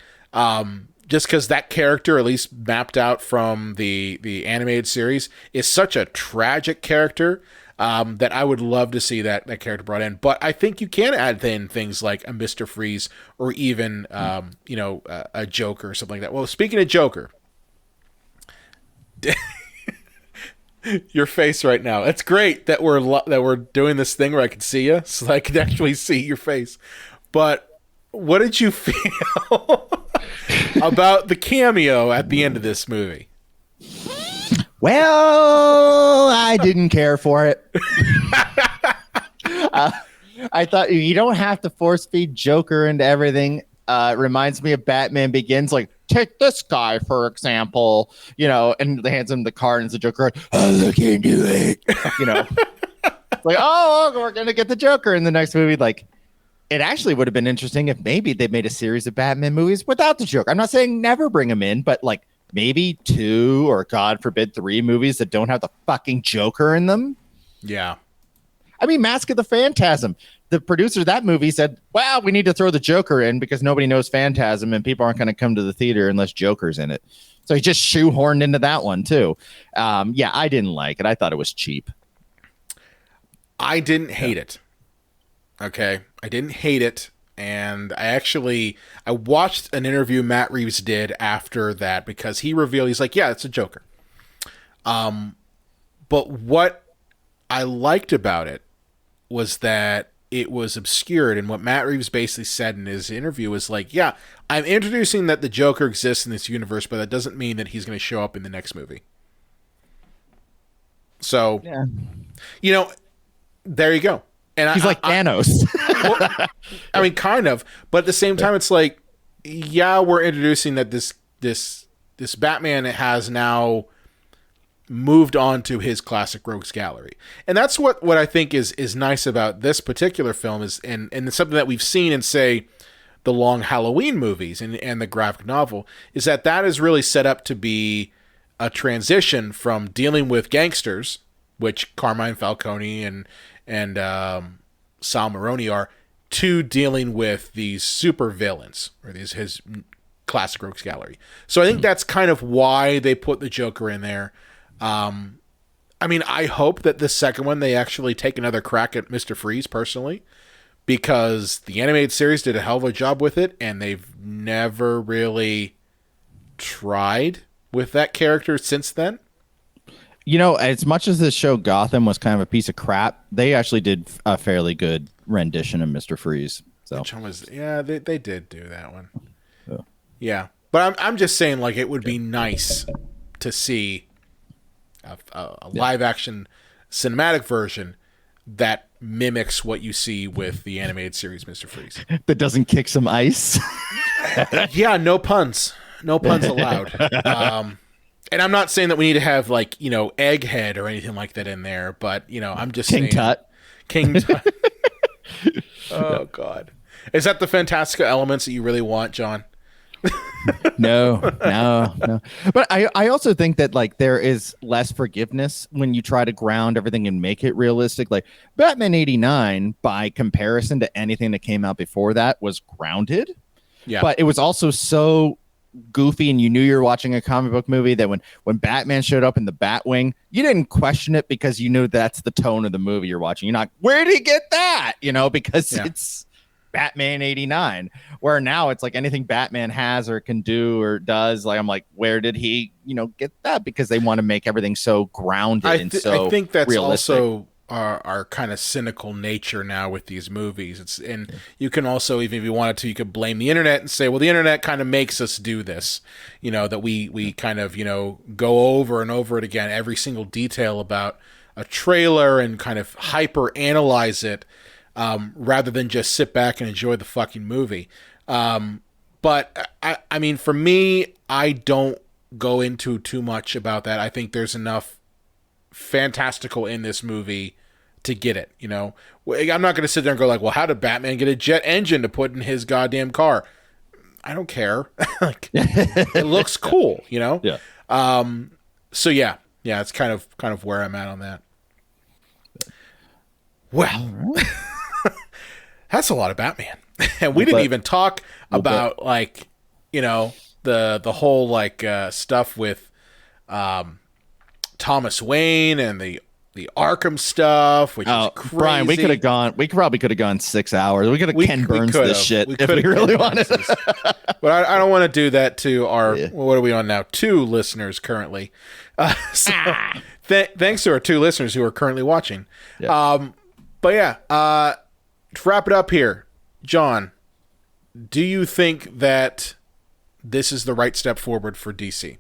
Speaker 1: Just because that character, at least mapped out from the animated series, is such a tragic character that I would love to see that character brought in. But I think you can add in things like a Mr. Freeze or even, a Joker or something like that. Well, speaking of Joker, your face right now. It's great that we're doing this thing where I can see you, so I can actually see your face. But what did you feel about the cameo at the end of this movie?
Speaker 2: Well, I didn't care for it. I thought you don't have to force feed Joker into everything. It reminds me of Batman Begins, like, take this guy, for example, and they hands him the card and it's the Joker. I'll look into it. Like, oh, we're going to get the Joker in the next movie. Like, it actually would have been interesting if maybe they made a series of Batman movies without the Joker. I'm not saying never bring him in, but like, maybe 2 or God forbid 3 movies that don't have the fucking Joker in them.
Speaker 1: Yeah.
Speaker 2: I mean, Mask of the Phantasm. The producer of that movie said, well, we need to throw the Joker in because nobody knows Phantasm and people aren't going to come to the theater unless Joker's in it. So he just shoehorned into that one too. Yeah, I didn't like it. I thought it was cheap.
Speaker 1: I didn't hate it. Okay. I didn't hate it. and I watched an interview Matt Reeves did after that, because he revealed, he's like, yeah, it's a Joker. But what I liked about it was that it was obscured, and what Matt Reeves basically said in his interview was like, yeah, I'm introducing that the Joker exists in this universe, but that doesn't mean that he's going to show up in the next movie. So, you know, there you go. And
Speaker 2: he's like Thanos.
Speaker 1: Well, I mean, kind of, but at the same time, it's like, yeah, we're introducing that this Batman has now moved on to his classic rogues gallery, and that's what I think is nice about this particular film is, and something that we've seen in, say, the Long Halloween movies and the graphic novel, is that is really set up to be a transition from dealing with gangsters, which Carmine Falcone and Sal Maroni are, to dealing with these super villains, or his classic rogues gallery. So I think that's kind of why they put the Joker in there. I mean, I hope that the second one they actually take another crack at Mr. Freeze personally, because the animated series did a hell of a job with it, and they've never really tried with that character since then.
Speaker 2: You know, as much as this show Gotham was kind of a piece of crap, they actually did a fairly good rendition of Mr. Freeze. So
Speaker 1: which one was? Yeah, they did do that one. Yeah, but I'm just saying, like, it would be nice to see a live action cinematic version that mimics what you see with the animated series Mr. Freeze.
Speaker 2: That doesn't kick some ice.
Speaker 1: Yeah, no puns allowed. And I'm not saying that we need to have, like, you know, Egghead or anything like that in there, but, you know, I'm just saying King Tut. Oh God, is that the fantastical elements that you really want, John?
Speaker 2: No. But I also think that, like, there is less forgiveness when you try to ground everything and make it realistic. Like Batman 89, by comparison to anything that came out before that, was grounded. Yeah. But it was also so goofy, and you knew you were watching a comic book movie, that when Batman showed up in the Batwing, you didn't question it because you knew that's the tone of the movie you're watching. You're not, where did he get that? You know, because it's Batman 89, where now it's like anything Batman has or can do or does, like, I'm like, where did he, you know, get that? Because they want to make everything so grounded and so
Speaker 1: I think that's
Speaker 2: realistic.
Speaker 1: Also our kind of cynical nature now with these movies. And you can also, even if you wanted to, you could blame the internet and say, well, the internet kind of makes us do this, you know, that we kind of, you know, go over and over it again, every single detail about a trailer, and kind of hyper analyze it, rather than just sit back and enjoy the fucking movie. But I mean, for me, I don't go into too much about that. I think there's enough fantastical in this movie to get it, you know. I'm not going to sit there and go like, well, how did Batman get a jet engine to put in his goddamn car? I don't care. Like, it looks cool, you know.
Speaker 2: Yeah.
Speaker 1: So yeah, it's kind of where I'm at on that. Well, that's a lot of Batman, and we didn't even talk about, like, you know, the whole, like, stuff with Thomas Wayne and the Arkham stuff, which is crazy.
Speaker 2: Brian, we probably could have gone 6 hours. We could have Ken Burns this shit if we really wanted.
Speaker 1: But I don't want to do that to our, what are we on now? 2 listeners currently. Thanks to our 2 listeners who are currently watching. Yeah. But yeah, to wrap it up here, John, do you think that this is the right step forward for DC?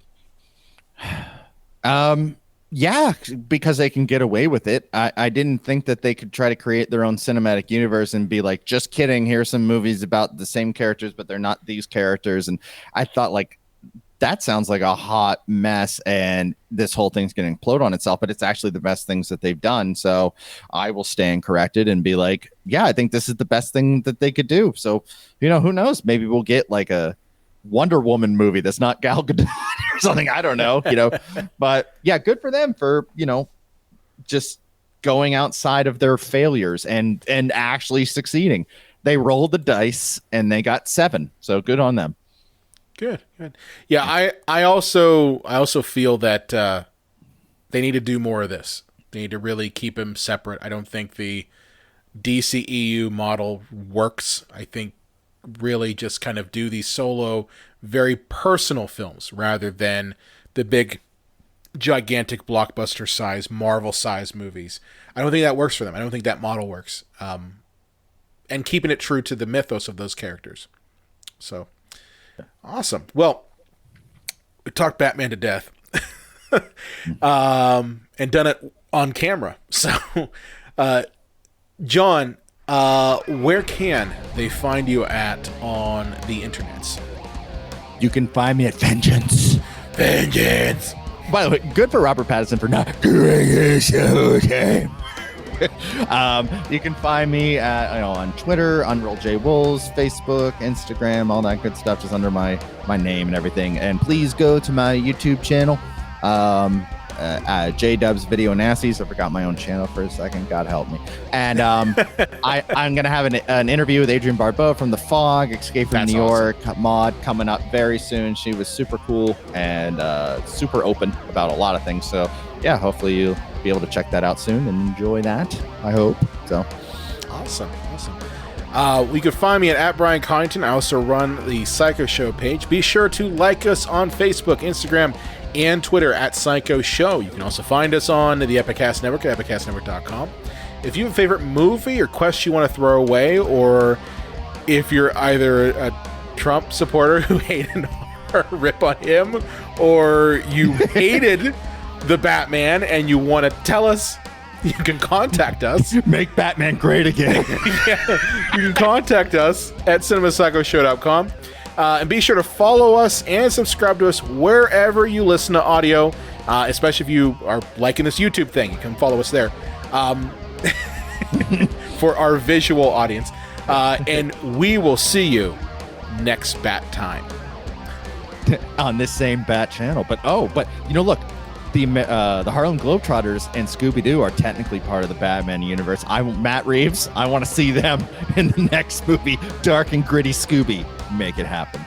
Speaker 2: Yeah, because they can get away with it. I didn't think that they could try to create their own cinematic universe and be like, just kidding, here's some movies about the same characters, but they're not these characters. And I thought, like, that sounds like a hot mess, and this whole thing's going to implode on itself, but it's actually the best things that they've done. So I will stand corrected and be like, yeah, I think this is the best thing that they could do. So, you know, who knows? Maybe we'll get like a Wonder Woman movie that's not Gal Gadot or something. I don't know, you know, but yeah, good for them for, you know, just going outside of their failures and actually succeeding. They rolled the dice and they got 7. So good on them.
Speaker 1: Good. Yeah, I also feel that they need to do more of this. They need to really keep them separate. I don't think the DCEU model works. I think really just kind of do these solo, very personal films rather than the big, gigantic blockbuster size, Marvel size movies. I don't think that works for them. I don't think that model works. And keeping it true to the mythos of those characters. So, awesome. Well, we talked Batman to death. And done it on camera. So, John, where can they find you at on the internets?
Speaker 2: You can find me at Vengeance.
Speaker 1: Vengeance.
Speaker 2: By the way, good for Robert Pattison for not doing this whole time. You can find me at, on Twitter, Unreal J Wolves, Facebook, Instagram, all that good stuff, just under my name and everything. And please go to my YouTube channel, J-Dubs Video Nasties. I forgot my own channel for a second. God help me. And I'm going to have an interview with Adrienne Barbeau from The Fog, Escape from New York mod coming up very soon. She was super cool and super open about a lot of things. So, yeah, hopefully you'll be able to check that out soon and enjoy that, I hope. So,
Speaker 1: Awesome. You can find me at Brian Collington. I also run the Psycho Show page. Be sure to like us on Facebook, Instagram, and Twitter at Psycho Show. You can also find us on the Epicast Network at epicastnetwork.com. If you have a favorite movie or quest you want to throw away, or if you're either a Trump supporter who hated our rip on him, or you hated the Batman and you want to tell us, you can contact us.
Speaker 2: make Batman great again.
Speaker 1: Yeah, you can contact us at cinemapsychoshow.com. And be sure to follow us and subscribe to us wherever you listen to audio, especially if you are liking this YouTube thing. You can follow us there for our visual audience. And we will see you next Bat Time.
Speaker 2: On this same Bat channel. But look, the Harlem Globetrotters and Scooby-Doo are technically part of the Batman universe. Matt Reeves, I want to see them in the next movie, Dark and Gritty Scooby. Make it happen.